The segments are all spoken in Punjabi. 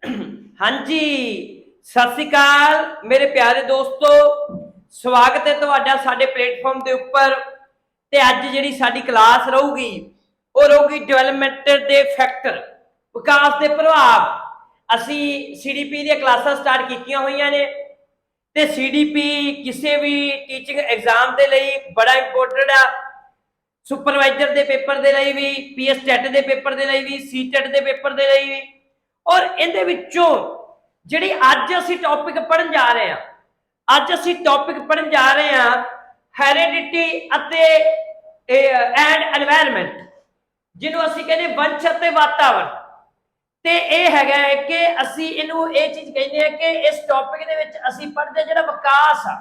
हाँ जी, सत श्री अकाल मेरे प्यारे दोस्तों। स्वागत है तुहाडा साडे प्लेटफॉर्म के उपर। ते अज जिहड़ी साडी क्लास रहूगी वो रहूगी डेवलपमेंट के फैक्टर, विकास के प्रभाव। असी CDP दी क्लासां स्टार्ट कीतियां होईयां ने ते CDP किसी भी टीचिंग एग्जाम के लिए बड़ा इंपोर्टेंट आ। सुपरवाइजर के पेपर के लिए भी, PS टेट के पेपर के लिए भी, CTET के पेपर के लिए भी। और इहदे विचों जिहड़ी अज असीं टॉपिक पढ़न जा रहे हैं, अज असीं टॉपिक पढ़न जा रहे हैं हेरिडिटी एंड एनवायरनमेंट, जिन्हों असीं कहने वंश अते वातावरण। ते यह है कि असीं इहनूं ये चीज़ कहने हैं कि इस टॉपिक दे विच असीं पढ़दे जिहड़ा विकास आ,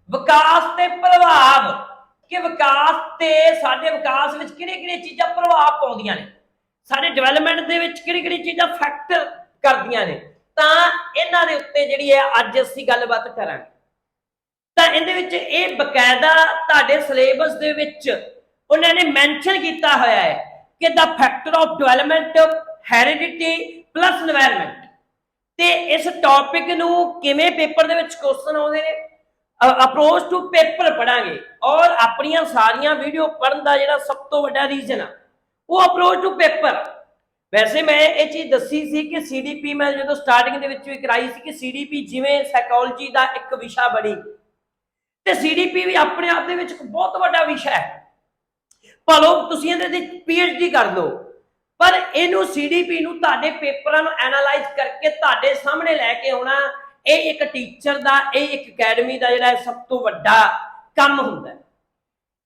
विकास ते प्रभाव, कि विकास ते साडे विकास विच किहड़ियां चीज़ां प्रभाव पाउंदियां ने, साडे डेवलपमेंट दे विच किहड़ी चीज़ां फैक्टर करदियां ने। तां इन्हां दे उत्ते जिहड़ी है अज असीं गलबात करांगे। तां इहदे विच इह बकायदा तुहाडे सिलेबस दे विच उन्हां ने मैंशन कीता होया है कि the factor of development heredity plus environment. ते इस टॉपिक नूं किवें पेपर दे विच क्वेश्चन आउंदे ने, अप्रोच टू पेपर पढ़ांगे। और अपनियां सारियां वीडियो पढ़न दा जिहड़ा सब तो वड्डा रीजन आ वो अप्रोच टू पेपर। वैसे मैं ये चीज़ दसी सी कि CDP मैं जो स्टार्टिंग दे विच भी कराई सी कि CDP जिवें साइकोलॉजी का एक विषय बनी, तो CDP भी अपने आप दे विच बहुत वड्डा विषय है। भलो तुसीं इहदे ते PhD कर लो, पर इहनूं CDP नूं तुहाडे पेपरां नूं एनालाइज करके तुहाडे सामने लैके आउणा, ये एक टीचर का, ये एक अकैडमी का जिहड़ा सब तो वड्डा काम हुंदा है।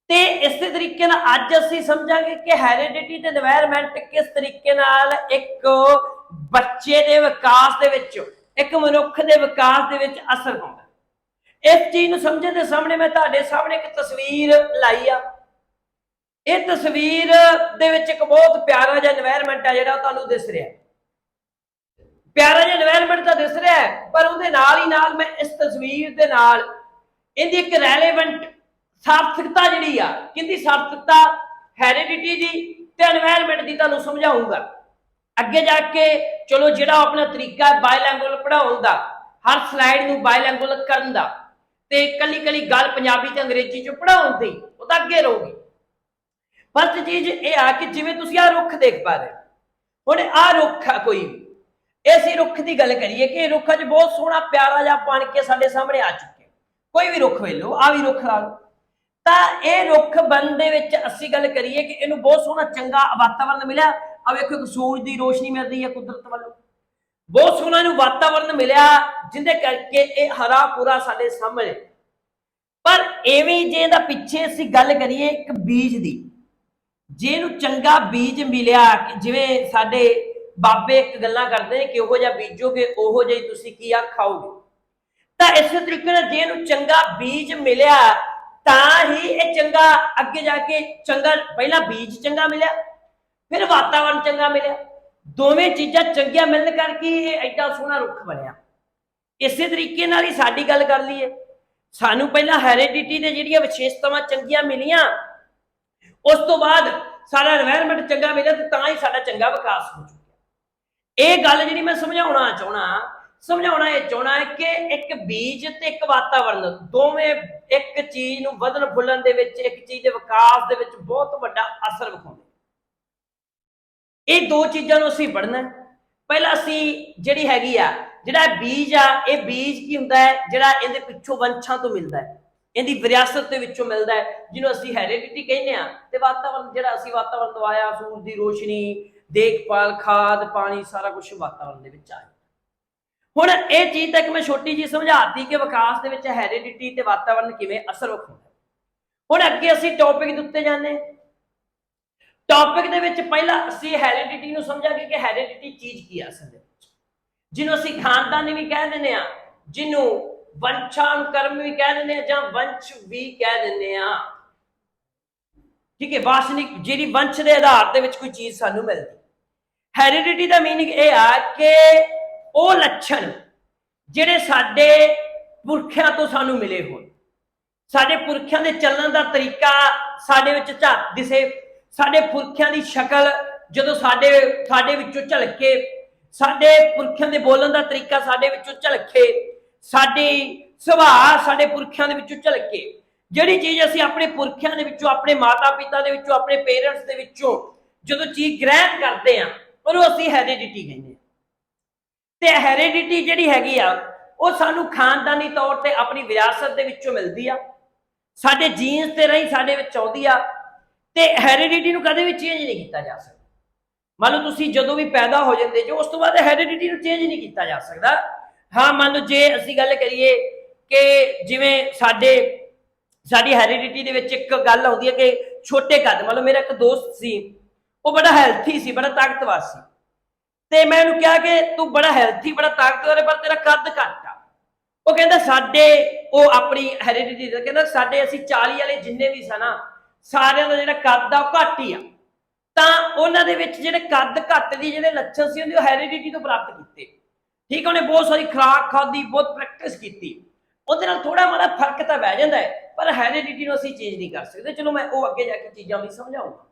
ते इस तरीके अज असीं समझांगे कि हेरिडिटी ते एनवायरनमेंट किस तरीके नाल एक बच्चे के विकास दे विच, एक मनुख के विकास दे विच असर पाउंदा। इस चीज़ नूं समझण दे सामने मैं तुहाडे सामने एक तस्वीर लाई आ। इह तस्वीर दे विच एक बहुत प्यारा जिहा एनवायरनमेंट आ जिहड़ा तुहानूं दिस रिहा है। प्यारा जिहा एनवायरनमेंट तां दिस रिहा है, पर उहदे नाल ही नाल मैं इस तस्वीर दे नाल इहदी एक रैलेवेंट सार्थकता जिहड़ी आ, किहदी सार्थकता, हेरिडिटी दी ते एनवायरनमेंट दी तुहानूं समझाऊंगा अगे जाके। चलो जिहड़ा अपना तरीका बायलैंगुअल पढ़ाउण दा, हर स्लाइड नूं बायलैंगुअल करन दा ते कली कली गल पंजाबी ते अंग्रेजी च पढ़ाउण दी, वो तां अगे रहूगी। फर्स्ट चीज़ ये आ कि जिवें तुसीं आ रुख देख पा रहे हो, हुण आ रुख आ कोई भी, इस रुख की गल करिए कि रुख अज बहुत सोहना प्यारा जिहा बन के साडे सामने आ चुके। कोई भी रुख वेलो, आ भी रुख ला लो। तां ये रुख बन दे विच असीं गल करिए कि इहनूं बहुत सोहना चंगा वातावरण मिलिया। आ वेखो एक सूरज की रोशनी मिल रही है कुदरत वालों, बहुत सोहना इहनूं वातावरण मिलिया जिहदे करके ये हरा पूरा साडे सामने। पर इवें जे इहदा पिछे असीं गल करिए एक बीज दी, जे इहनूं चंगा बीज मिलिया, जिवें साडे बाबे एक गल्लां करदे ने कि ओहो जिहा बीजोगे ओहो जिही तुसीं की आ खाओगे। तां इस तरीके नाल जे इहनूं चंगा बीज मिलिया तां ही ये चंगा अगे जाके चंगा, पहला बीज चंगा मिलिया फिर वातावरण चंगा मिलिया, दोवें चीज़ां चंगियां मिलण करके एडा सोहना रुख बनिया। इस तरीके नाल ही साडी गल कर लईए, सानू पहला हेरिडिटी दे जिहड़ियां विशेषतावां चंगियां मिलियां, उस तो बाद सारा एनवायरनमेंट चंगा मिलिया ते तां ही साडा चंगा विकास हो चुका। ये गल जिहड़ी मैं समझाउणा चाहना है कि एक बीज ते एक वातावरण दोवें एक चीज नूं वधन फुल्लण दे विच, एक चीज दे विकास दे विच बहुत वड्डा असर विखाउंदे। ये दो चीज़ां नूं असीं पढ़ना। पहला असीं जिहड़ी हैगी आ, जिहड़ा बीज आ, ये बीज की हुंदा है जिहड़ा इहदे पिछों वंशां तो मिलदा है, इहदी विरासत दे विचों मिलदा है, जिहनूं असीं हेरिडिटी कहने आ। ते वातावरण जिहड़ा असीं वातावरण तो आया, सूरज की रोशनी, देखभाल, खाद, पानी, सारा कुछ वातावरण दे विच आया। हुण ये चीज़ तक मैं छोटी जी समझाती कि विकास दे विच हेरिडिटी ते वातावरण किवें असर विखाउंदा। हुण अगे असीं टॉपिक दे उत्ते जाने। टॉपिक दे विच पहला असीं हेरिडिटी नूं समझांगे कि हेरिडिटी चीज़ की असल दे विच, जिन्हों असीं खानदानी भी कह दिंदे आ, जिन्हों वंशानुक्रम भी कह दिंदे आ, जां वंश भी कह दिंदे आ। ठीक है, वासनिक जिहड़ी वंश दे आधार दे विच कोई चीज़ सानूं मिलदी। हेरिडिटी दा मीनिंग ये आ कि वो लक्षण जिहड़े साडे पुरखियां तो सानूं मिले होण, साडे पुरखियां दे चलण दा तरीका साडे विच दिसे, साडे पुरखियां दी शक्ल जदों साडे विचों झलके, ਸਾਡੇ ਪੁਰਖਿਆਂ ਦੇ ਬੋਲਣ ਦਾ ਤਰੀਕਾ ਸਾਡੇ ਵਿੱਚੋਂ ਝਲਕੇ, ਸਾਡੀ ਸੁਭਾਅ ਸਾਡੇ ਪੁਰਖਿਆਂ ਦੇ ਵਿੱਚੋਂ ਝਲਕੇ। ਜਿਹੜੀ ਚੀਜ਼ ਅਸੀਂ ਆਪਣੇ ਪੁਰਖਿਆਂ ਦੇ ਵਿੱਚੋਂ, ਆਪਣੇ ਮਾਤਾ ਪਿਤਾ ਦੇ ਵਿੱਚੋਂ, ਆਪਣੇ ਪੇਰੈਂਟਸ ਦੇ ਵਿੱਚੋਂ ਜਦੋਂ ਚੀਜ਼ ਗ੍ਰਹਿਣ ਕਰਦੇ ਆ, ਉਹਨੂੰ ਅਸੀਂ ਹੈਰੀਡਿਟੀ ਕਹਿੰਦੇ ਆ। ਤੇ ਹੈਰੀਡਿਟੀ ਜਿਹੜੀ ਹੈਗੀ ਆ, ਉਹ ਸਾਨੂੰ ਖਾਨਦਾਨੀ ਤੌਰ ਤੇ ਆਪਣੀ ਵਿਰਾਸਤ ਦੇ ਵਿੱਚੋਂ ਮਿਲਦੀ ਆ, ਸਾਡੇ ਜੀਨਸ ਦੇ ਰਾਹੀਂ ਸਾਡੇ ਵਿੱਚ ਆਉਂਦੀ ਆ। ਤੇ ਹੈਰੀਡਿਟੀ ਨੂੰ ਕਦੇ ਵੀ ਚੇਂਜ ਨਹੀਂ ਕੀਤਾ ਜਾ ਸਕਦਾ। ਮੰਨ ਲਓ ਤੁਸੀਂ ਜਦੋਂ ਵੀ ਪੈਦਾ ਹੋ ਜਾਂਦੇ ਜੋ, ਉਸ ਤੋਂ ਬਾਅਦ ਹੈਰੀਡਿਟੀ ਨੂੰ ਚੇਂਜ ਨਹੀਂ ਕੀਤਾ ਜਾ ਸਕਦਾ। ਹਾਂ, ਮੰਨ ਲਓ ਜੇ ਅਸੀਂ ਗੱਲ ਕਰੀਏ ਕਿ ਜਿਵੇਂ ਸਾਡੀ ਹੈਰੀਡਿਟੀ ਦੇ ਵਿੱਚ ਇੱਕ ਗੱਲ ਆਉਂਦੀ ਹੈ ਕਿ ਛੋਟੇ ਕੱਦ। ਮੰਨ ਲਓ ਮੇਰਾ ਇੱਕ ਦੋਸਤ ਸੀ, ਉਹ ਬੜਾ ਹੈਲਥੀ ਸੀ, ਬੜਾ ਤਾਕਤਵਰ ਸੀ, ਤੇ ਮੈਂ ਉਹਨੂੰ ਕਿਹਾ ਕਿ ਤੂੰ ਬੜਾ ਹੈਲਥੀ, ਬੜਾ ਤਾਕਤਵਰ ਹੈ, ਪਰ ਤੇਰਾ ਕੱਦ ਘੱਟ ਆ। ਉਹ ਕਹਿੰਦਾ ਸਾਡੇ, ਉਹ ਆਪਣੀ ਹੈਰੀਡਿਟੀ ਦਾ ਕਹਿੰਦਾ ਸਾਡੇ, ਅਸੀਂ 40 ਵਾਲੇ ਜਿੰਨੇ ਵੀ ਸਨ, ਸਾਰਿਆਂ ਦਾ ਜਿਹੜਾ ਕੱਦ ਆ ਉਹ ਘੱਟ ਹੀ ਆ। ਤਾਂ ਉਹਨਾਂ ਦੇ ਵਿੱਚ ਜਿਹੜੇ ਕੱਦ ਘੱਟ ਦੀ ਜਿਹੜੇ ਲੱਛਣ ਸੀ, ਉਹ ਹੈਰੀਡਿਟੀ ਤੋਂ ਪ੍ਰਾਪਤ ਕੀਤੇ। ਠੀਕ ਹੈ, ਉਹਨੇ ਬਹੁਤ ਸਾਰੀ ਖੁਰਾਕ ਖਾਧੀ, ਬਹੁਤ ਪ੍ਰੈਕਟਿਸ ਕੀਤੀ, ਉਹਦੇ ਨਾਲ ਥੋੜਾ ਮਾੜਾ ਫਰਕ ਤਾਂ ਪੈ ਜਾਂਦਾ ਹੈ, ਪਰ ਹੈਰੀਡਿਟੀ ਨੂੰ ਅਸੀਂ ਚੇਂਜ ਨਹੀਂ ਕਰ ਸਕਦੇ। ਚਲੋ ਮੈਂ ਉਹ ਅੱਗੇ ਜਾ ਕੇ ਚੀਜ਼ਾਂ ਵੀ ਸਮਝਾਉਂਗਾ।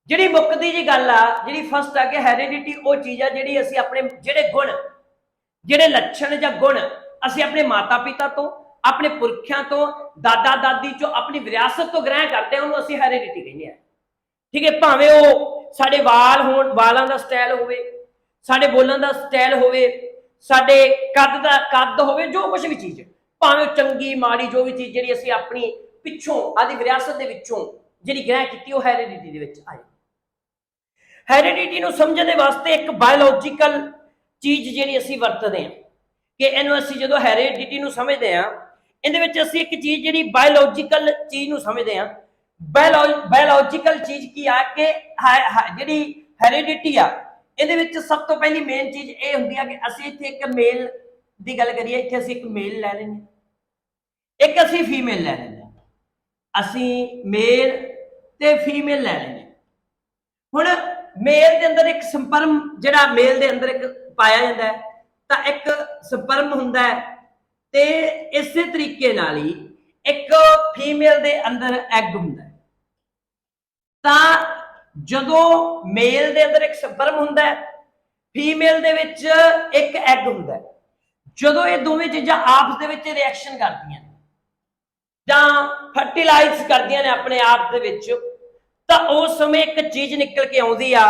ਜਿਹੜੀ ਮੁੱਕਦੀ ਜੀ ਗੱਲ ਆ, ਜਿਹੜੀ ਫਸਟ ਆ ਕਿ ਹੈਰੀਡਿਟੀ ਉਹ ਚੀਜ਼ ਆ ਜਿਹੜੀ ਅਸੀਂ ਆਪਣੇ ਜਿਹੜੇ ਗੁਣ, ਜਿਹੜੇ ਲੱਛਣ ਜਾਂ ਗੁਣ ਅਸੀਂ ਆਪਣੇ ਮਾਤਾ ਪਿਤਾ ਤੋਂ, ਆਪਣੇ ਪੁਰਖਿਆਂ ਤੋਂ, ਦਾਦਾ ਦਾਦੀ ਚੋਂ, ਆਪਣੀ ਵਿਰਾਸਤ ਤੋਂ ਗ੍ਰਹਿਣ ਕਰਦੇ ਹਾਂ, ਉਹਨੂੰ ਅਸੀਂ ਹੈਰੀਡਿਟੀ ਕਹਿੰਦੇ ਆ। ਠੀਕ ਹੈ, ਭਾਵੇਂ ਉਹ ਸਾਡੇ ਵਾਲ ਹੋਣ, ਵਾਲਾਂ ਦਾ ਸਟਾਈਲ ਹੋਵੇ, ਸਾਡੇ ਬੋਲਣ ਦਾ ਸਟਾਈਲ ਹੋਵੇ, ਸਾਡੇ ਕੱਦ ਹੋਵੇ, ਜੋ ਕੁਝ ਵੀ ਚੀਜ਼, ਭਾਵੇਂ ਚੰਗੀ ਮਾੜੀ ਜੋ ਵੀ ਚੀਜ਼ ਜਿਹੜੀ ਅਸੀਂ ਆਪਣੀ ਪਿੱਛੋਂ ਆਦੀ ਵਿਰਾਸਤ ਦੇ ਵਿੱਚੋਂ ਜਿਹੜੀ ਗ੍ਰਹਿਣ ਕੀਤੀ, ਉਹ ਹੈਰੀਡਿਟੀ ਦੇ ਵਿੱਚ ਆਈ। ਹੈਰੀਡਿਟੀ ਨੂੰ ਸਮਝਣ ਦੇ ਵਾਸਤੇ ਇੱਕ ਬਾਇਓਲੋਜੀਕਲ ਚੀਜ਼ ਜਿਹੜੀ ਅਸੀਂ ਵਰਤਦੇ ਹਾਂ, ਕਿ ਇਹਨੂੰ ਅਸੀਂ ਜਦੋਂ ਹੈਰੀਡਿਟੀ ਨੂੰ ਸਮਝਦੇ ਹਾਂ, ਇਹਦੇ ਵਿੱਚ ਅਸੀਂ ਇੱਕ ਚੀਜ਼ ਜਿਹੜੀ ਬਾਇਓਲੋਜੀਕਲ ਚੀਜ਼ ਨੂੰ ਸਮਝਦੇ ਹਾਂ। ਬਾਇਓਲੋਜੀਕਲ ਚੀਜ਼ ਕੀ ਆ ਕਿ ਜਿਹੜੀ ਹੈਰੀਡਿਟੀ ਆ, ਇਹਦੇ ਵਿੱਚ ਸਭ ਤੋਂ ਪਹਿਲੀ ਮੇਨ ਚੀਜ਼ ਇਹ ਹੁੰਦੀ ਆ ਕਿ ਅਸੀਂ ਇੱਥੇ ਇੱਕ ਮੇਲ ਦੀ ਗੱਲ ਕਰੀਏ, ਇੱਥੇ ਅਸੀਂ ਇੱਕ ਮੇਲ ਲੈ ਲੈਂਦੇ, ਇੱਕ ਅਸੀਂ ਫੀਮੇਲ ਲੈ ਲੈਂਦੇ, ਅਸੀਂ ਮੇਲ ਤੇ ਫੀਮੇਲ ਲੈ ਲੈਂਦੇ। ਹੁਣ ਮੇਲ ਦੇ ਅੰਦਰ ਇੱਕ ਸਪਰਮ, ਜਿਹੜਾ ਮੇਲ ਦੇ ਅੰਦਰ ਇੱਕ ਪਾਇਆ ਜਾਂਦਾ ਹੈ, ਤਾਂ ਇੱਕ ਸਪਰਮ ਹੁੰਦਾ ਹੈ, ਤੇ ਇਸੇ ਤਰੀਕੇ ਨਾਲ ਹੀ ਇੱਕ ਫੀਮੇਲ ਦੇ ਅੰਦਰ ਐਗ ਹੁੰਦਾ ਹੈ। ਤਾਂ ਜਦੋਂ ਮੇਲ ਦੇ ਅੰਦਰ ਇੱਕ ਸਪਰਮ ਹੁੰਦਾ ਹੈ, ਫੀਮੇਲ ਦੇ ਵਿੱਚ ਇੱਕ ਐਗ ਹੁੰਦਾ ਹੈ, ਜਦੋਂ ਇਹ ਦੋਵੇਂ ਚੀਜ਼ਾਂ ਆਪਸ ਦੇ ਵਿੱਚ ਰਿਐਕਸ਼ਨ ਕਰਦੀਆਂ ਨੇ ਜਾਂ ਫਰਟੀਲਾਈਜ਼ ਕਰਦੀਆਂ ਨੇ ਆਪਣੇ ਆਪ ਦੇ ਵਿੱਚ, ਤਾਂ ਉਸ ਸਮੇਂ ਇੱਕ ਚੀਜ਼ ਨਿਕਲ ਕੇ ਆਉਂਦੀ ਆ,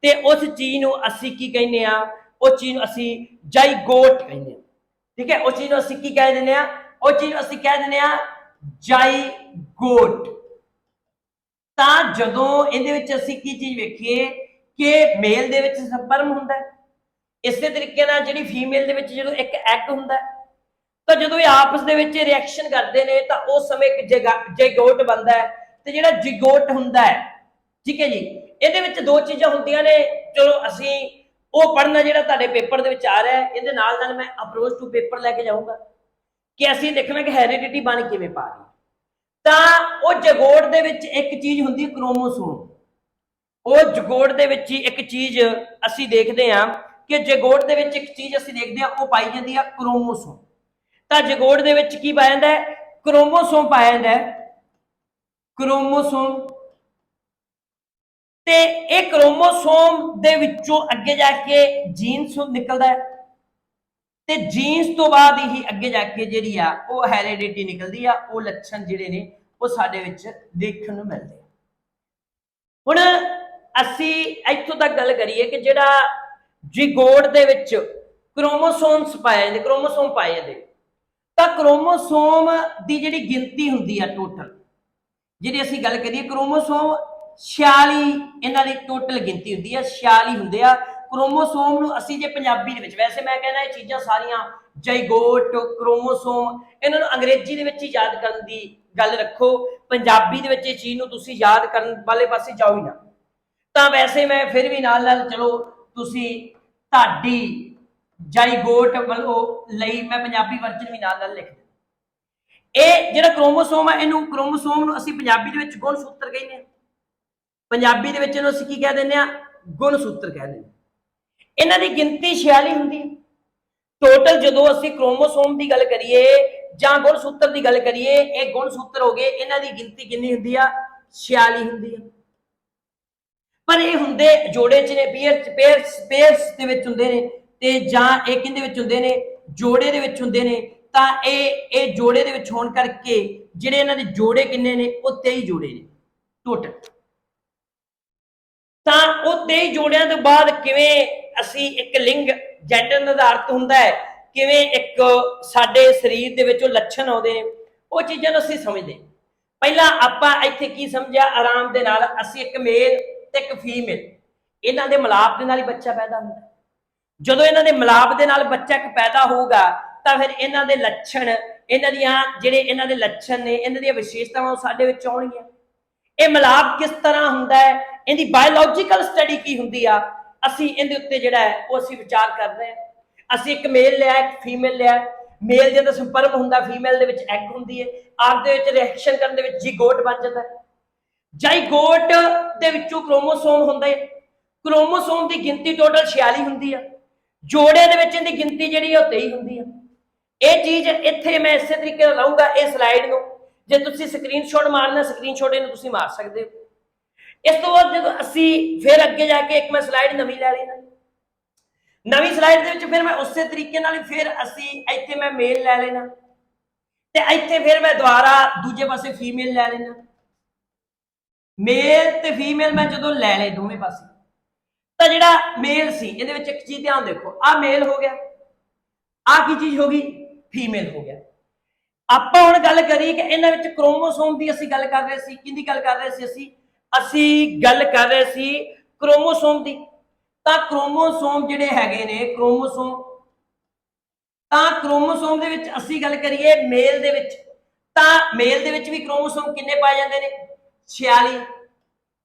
ਤੇ ਉਸ ਚੀਜ਼ ਨੂੰ ਅਸੀਂ ਕੀ ਕਹਿੰਦੇ ਆ, ਉਹ ਚੀਜ਼ ਨੂੰ ਅਸੀਂ ਜਾਈਗੋਟ ਕਹਿੰਦੇ ਆ। ਠੀਕ ਹੈ, ਉਹ ਚੀਜ਼ ਨੂੰ ਅਸੀਂ ਕੀ ਕਹਿ ਦਿੰਦੇ ਆ, ਉਹ ਚੀਜ਼ ਨੂੰ ਅਸੀਂ ਕਹਿ ਦਿੰਦੇ ਆ ਜਾਈਗੋਟ। ਤਾਂ ਜਦੋਂ ਇਹਦੇ ਵਿੱਚ ਅਸੀਂ ਕੀ ਚੀਜ਼ ਵੇਖੀਏ ਕਿ ਮੇਲ ਦੇ ਵਿੱਚ ਸਪਰਮ ਹੁੰਦਾ, ਇਸੇ ਤਰੀਕੇ ਨਾਲ ਜਿਹੜੀ ਫੀਮੇਲ ਦੇ ਵਿੱਚ ਜਦੋਂ ਇੱਕ ਐਗ ਹੁੰਦਾ, ਤਾਂ ਜਦੋਂ ਇਹ ਆਪਸ ਦੇ ਵਿੱਚ ਰਿਐਕਸ਼ਨ ਕਰਦੇ ਨੇ, ਤਾਂ ਉਸ ਸਮੇਂ ਇੱਕ ਜਾਈਗੋਟ ਬਣਦਾ ਹੈ। ਤੇ ਜਿਹੜਾ ਜਿਗੋਟ ਹੁੰਦਾ ਹੈ, ਠੀਕ ਹੈ ਜੀ, ਇਹਦੇ ਵਿੱਚ ਦੋ ਚੀਜ਼ਾਂ ਹੁੰਦੀਆਂ ਨੇ। ਚਲੋ ਅਸੀਂ ਉਹ ਪੜ੍ਹਨਾ ਜਿਹੜਾ ਤੁਹਾਡੇ ਪੇਪਰ ਦੇ ਵਿੱਚ ਆ ਰਿਹਾ ਹੈ, ਇਹਦੇ ਨਾਲ ਨਾਲ ਮੈਂ ਅਪਰੋਚ ਟੂ ਪੇਪਰ ਲੈ ਕੇ ਜਾਊਂਗਾ ਕਿ ਅਸੀਂ ਦੇਖਣਾ ਕਿ ਹੈਰੀਡਿਟੀ ਬਣ ਕਿਵੇਂ ਪਾ ਰਹੀ। ਤਾਂ ਉਹ ਜਗੋੜ ਦੇ ਵਿੱਚ ਇੱਕ ਚੀਜ਼ ਹੁੰਦੀ ਕ੍ਰੋਮੋਸੋਮ। ਉਹ ਜਗੋੜ ਦੇ ਵਿੱਚ ਹੀ ਇੱਕ ਚੀਜ਼ ਅਸੀਂ ਦੇਖਦੇ ਹਾਂ ਕਿ ਜਗੋੜ ਦੇ ਵਿੱਚ ਇੱਕ ਚੀਜ਼ ਅਸੀਂ ਦੇਖਦੇ ਹਾਂ, ਉਹ ਪਾਈ ਜਾਂਦੀ ਆ ਕ੍ਰੋਮੋਸੋਮ। ਤਾਂ ਜਗੋੜ ਦੇ ਵਿੱਚ ਕੀ ਪਾਇਆ ਜਾਂਦਾ ਹੈ, ਕ੍ਰੋਮੋਸੋਮ ਪਾਇਆ ਜਾਂਦਾ ਹੈ, ਕ੍ਰੋਮੋਸੋਮ। ਤੇ ਇਹ ਕ੍ਰੋਮੋਸੋਮ ਦੇ ਵਿੱਚੋਂ ਅੱਗੇ ਜਾ ਕੇ ਜੀਨਸ ਨਿਕਲਦਾ ਹੈ, ਤੇ ਜੀਨਸ ਤੋਂ ਬਾਅਦ ਹੀ ਅੱਗੇ ਜਾ ਕੇ ਜਿਹੜੀ ਆ ਉਹ ਹੈਰੀਡਿਟੀ ਨਿਕਲਦੀ ਆ। ਉਹ ਲੱਛਣ ਜਿਹੜੇ ਨੇ ਉਹ ਸਾਡੇ ਵਿੱਚ ਦੇਖਣ ਨੂੰ ਮਿਲਦੇ ਆ। ਹੁਣ ਅਸੀਂ ਇੱਥੋਂ ਤੱਕ ਗੱਲ ਕਰੀਏ ਕਿ ਜਿਹੜਾ ਜਿਗੋਟ ਦੇ ਵਿੱਚ ਕ੍ਰੋਮੋਸੋਮਸ ਪਾਏ ਜਾਂਦੇ, ਕ੍ਰੋਮੋਸੋਮ ਪਾਏ ਜਾਂਦੇ, ਤਾਂ ਕ੍ਰੋਮੋਸੋਮ ਦੀ ਜਿਹੜੀ ਗਿਣਤੀ ਹੁੰਦੀ ਆ ਟੋਟਲ, ਜਿਹੜੀ ਅਸੀਂ ਗੱਲ ਕਰੀਏ ਕ੍ਰੋਮੋਸੋਮ 46 ਇਹਨਾਂ ਦੀ ਟੋਟਲ ਗਿਣਤੀ ਹੁੰਦੀ ਆ, 46 ਹੁੰਦੇ ਆ ਕ੍ਰੋਮੋਸੋਮ ਨੂੰ। ਅਸੀਂ ਜੇ ਪੰਜਾਬੀ ਦੇ ਵਿੱਚ, ਵੈਸੇ ਮੈਂ ਕਹਿੰਦਾ ਇਹ ਚੀਜ਼ਾਂ ਸਾਰੀਆਂ ਜਾਈਗੋਟ, ਕ੍ਰੋਮੋਸੋਮ, ਇਹਨਾਂ ਨੂੰ ਅੰਗਰੇਜ਼ੀ ਦੇ ਵਿੱਚ ਹੀ ਯਾਦ ਕਰਨ ਦੀ ਗੱਲ ਰੱਖੋ, ਪੰਜਾਬੀ ਦੇ ਵਿੱਚ ਇਹ ਚੀਜ਼ ਨੂੰ ਤੁਸੀਂ ਯਾਦ ਕਰਨ ਵਾਲੇ ਪਾਸੇ ਜਾਓ ਹੀ ਨਾ। ਤਾਂ ਵੈਸੇ ਮੈਂ ਫਿਰ ਵੀ ਨਾਲ ਨਾਲ, ਚਲੋ ਤੁਸੀਂ ਤੁਹਾਡੀ ਜਾਈਗੋਟ ਵੱਲੋਂ ਲਈ ਮੈਂ ਪੰਜਾਬੀ ਵਰਜਨ ਵੀ ਨਾਲ ਨਾਲ ਲਿਖ ਦਿੰਦਾ। ਇਹ ਜਿਹੜਾ ਕ੍ਰੋਮੋਸੋਮ ਹੈ, ਇਹਨੂੰ ਕ੍ਰੋਮੋਸੋਮ ਨੂੰ ਅਸੀਂ ਪੰਜਾਬੀ ਦੇ ਵਿੱਚ ਗੁਣ ਸੂਤਰ ਕਹਿੰਦੇ ਹਾਂ। ਪੰਜਾਬੀ ਦੇ ਵਿੱਚ ਇਹਨੂੰ ਅਸੀਂ ਕੀ ਕਹਿ ਦਿੰਦੇ ਆ, ਗੁਣ ਸੂਤਰ ਕਹਿ ਦਿੰਦੇ। ਇਹਨਾਂ ਦੀ ਗਿਣਤੀ 46 ਹੁੰਦੀ ਹੈ ਟੋਟਲ। ਜਦੋਂ ਅਸੀਂ ਕ੍ਰੋਮੋਸੋਮ ਦੀ ਗੱਲ ਕਰੀਏ ਜਾਂ ਗੁਣ ਸੂਤਰ ਦੀ ਗੱਲ ਕਰੀਏ, ਇਹ ਗੁਣ ਸੂਤਰ ਹੋ ਗਏ, ਇਹਨਾਂ ਦੀ ਗਿਣਤੀ ਕਿੰਨੀ ਹੁੰਦੀ ਆ, 46 ਹੁੰਦੀ ਆ। पर ये हुंदे जोड़े च ने, पेयर्स दे विच हुंदे ने, ते जां ये किहदे विच हुंदे ने, जोड़े दे विच हुंदे ने। तां ये जोड़े दे विच होण करके जिहड़े इन्हां दे जोड़े किन्ने ने, वो 23 जोड़े ने टोटल। तां वो 23 जोड़िਆਂ ਤੋਂ ਬਾਅਦ ਕਿਵੇਂ ਅਸੀਂ ਇੱਕ ਲਿੰਗ ਜੈਂਡਰ ਨਿਰਧਾਰਿਤ ਹੁੰਦਾ ਹੈ, ਕਿਵੇਂ ਇੱਕ ਸਾਡੇ ਸਰੀਰ ਦੇ ਵਿੱਚ ਉਹ ਲੱਛਣ ਆਉਂਦੇ ਨੇ, ਉਹ ਚੀਜ਼ਾਂ ਨੂੰ ਅਸੀਂ ਸਮਝਦੇ। ਪਹਿਲਾਂ ਆਪਾਂ ਇੱਥੇ ਕੀ ਸਮਝਿਆ, ਆਰਾਮ ਦੇ ਨਾਲ ਅਸੀਂ ਇੱਕ ਮੇਲ ਤੇ ਇੱਕ ਫੀਮੇਲ, ਇਹਨਾਂ ਦੇ ਮਿਲਾਪ ਦੇ ਨਾਲ ਹੀ ਬੱਚਾ ਪੈਦਾ ਹੁੰਦਾ। ਜਦੋਂ ਇਹਨਾਂ ਦੇ ਮਿਲਾਪ ਦੇ ਨਾਲ ਬੱਚਾ ਇੱਕ ਪੈਦਾ ਹੋਊਗਾ ਤਾਂ ਫਿਰ ਇਹਨਾਂ ਦੇ ਲੱਛਣ, ਇਹਨਾਂ ਦੀਆਂ ਜਿਹੜੇ ਇਹਨਾਂ ਦੇ ਲੱਛਣ ਨੇ, ਇਹਨਾਂ ਦੀਆਂ ਵਿਸ਼ੇਸ਼ਤਾਵਾਂ ਉਹ ਸਾਡੇ ਵਿੱਚ ਆਉਣਗੀਆਂ। ਇਹ ਮਿਲਾਪ ਕਿਸ ਤਰ੍ਹਾਂ ਹੁੰਦਾ ਹੈ, ਇਹਦੀ ਬਾਇਓਲੋਜੀਕਲ ਸਟੱਡੀ ਕੀ ਹੁੰਦੀ ਆ, ਅਸੀਂ ਇਹਦੇ ਉੱਤੇ ਜਿਹੜਾ ਹੈ ਉਹ ਅਸੀਂ ਵਿਚਾਰ ਕਰ ਰਹੇ ਹਾਂ। ਅਸੀਂ ਇੱਕ ਮੇਲ ਲਿਆ, ਇੱਕ ਫੀਮੇਲ ਲਿਆ। ਮੇਲ ਦੇ ਅੰਦਰ ਸੰਪਰਕ ਹੁੰਦਾ, ਫੀਮੇਲ ਦੇ ਵਿੱਚ ਐਗ ਹੁੰਦੀ ਹੈ, ਆਪ ਦੇ ਵਿੱਚ ਰਿਐਕਸ਼ਨ ਕਰਨ ਦੇ ਵਿੱਚ ਜਿਗੋਟ ਬਣ ਜਾਂਦਾ ਹੈ। ਜਾਈਗੋਟ ਦੇ ਵਿੱਚੋਂ ਕ੍ਰੋਮੋਸੋਮ ਹੁੰਦਾ ਹੈ। ਕ੍ਰੋਮੋਸੋਮ ਦੀ ਗਿਣਤੀ ਟੋਟਲ 46 ਹੁੰਦੀ ਆ, ਜੋੜਿਆਂ ਦੇ ਵਿੱਚ ਇਹਦੀ ਗਿਣਤੀ ਜਿਹੜੀ ਉਹ 23 ਹੁੰਦੀ ਆ। ਇਹ ਚੀਜ਼ ਇੱਥੇ ਮੈਂ ਇਸੇ ਤਰੀਕੇ ਨਾਲ ਲਾਉਂਗਾ ਇਹ ਸਲਾਈਡ ਨੂੰ, ਜੇ ਤੁਸੀਂ ਸਕਰੀਨਸ਼ਾਟ ਮਾਰਨਾ, ਸਕਰੀਨਸ਼ਾਟ ਇਹਨੂੰ ਤੁਸੀਂ ਮਾਰ ਸਕਦੇ ਹੋ। ਇਸ ਤੋਂ ਬਾਅਦ ਜਦੋਂ ਅਸੀਂ ਫਿਰ ਅੱਗੇ ਜਾ ਕੇ ਇੱਕ ਮੈਂ ਸਲਾਈਡ ਨਵੀਂ ਲੈ ਲੈਣਾ, ਨਵੀਂ ਸਲਾਈਡ ਦੇ ਵਿੱਚ ਫਿਰ ਮੈਂ ਉਸੇ ਤਰੀਕੇ ਨਾਲ ਫਿਰ ਅਸੀਂ ਇੱਥੇ ਮੈਂ ਮੇਲ ਲੈ ਲੈਣਾ, ਤੇ ਇੱਥੇ ਫਿਰ ਮੈਂ ਦੁਬਾਰਾ ਦੂਜੇ ਪਾਸੇ ਫੀਮੇਲ ਲੈ ਲੈਣਾ। ਮੇਲ ਤੇ ਫੀਮੇਲ ਮੈਂ ਜਦੋਂ ਲੈ ਲਏ ਦੋਵੇਂ ਪਾਸੇ, ਤਾਂ ਜਿਹੜਾ ਮੇਲ ਸੀ ਇਹਦੇ ਵਿੱਚ ਇੱਕ ਚੀਜ਼ ਧਿਆਨ ਦੇਖੋ, ਆਹ ਮੇਲ ਹੋ ਗਿਆ, ਆਹ ਕੀ ਚੀਜ਼ ਹੋ ਗਈ, ਫੀਮੇਲ ਹੋ ਗਿਆ। ਆਪਾਂ ਹੁਣ ਗੱਲ ਕਰੀਏ ਕਿ ਇਹਨਾਂ ਵਿੱਚ ਕ੍ਰੋਮੋਸੋਮ ਦੀ ਅਸੀਂ ਗੱਲ ਕਰ ਰਹੇ ਸੀ, ਕਿਹਦੀ ਗੱਲ ਕਰ ਰਹੇ ਸੀ ਅਸੀਂ ਗੱਲ ਕਰ ਰਹੇ ਸੀ ਕ੍ਰੋਮੋਸੋਮ ਦੀ। ਤਾਂ ਕ੍ਰੋਮੋਸੋਮ ਜਿਹੜੇ ਹੈਗੇ ਨੇ, ਕ੍ਰੋਮੋਸੋਮ ਦੇ ਵਿੱਚ ਅਸੀਂ ਗੱਲ ਕਰੀਏ ਮੇਲ ਦੇ ਵਿੱਚ, ਤਾਂ ਮੇਲ ਦੇ ਵਿੱਚ ਵੀ ਕ੍ਰੋਮੋਸੋਮ ਕਿੰਨੇ ਪਾਏ ਜਾਂਦੇ ਨੇ, 46।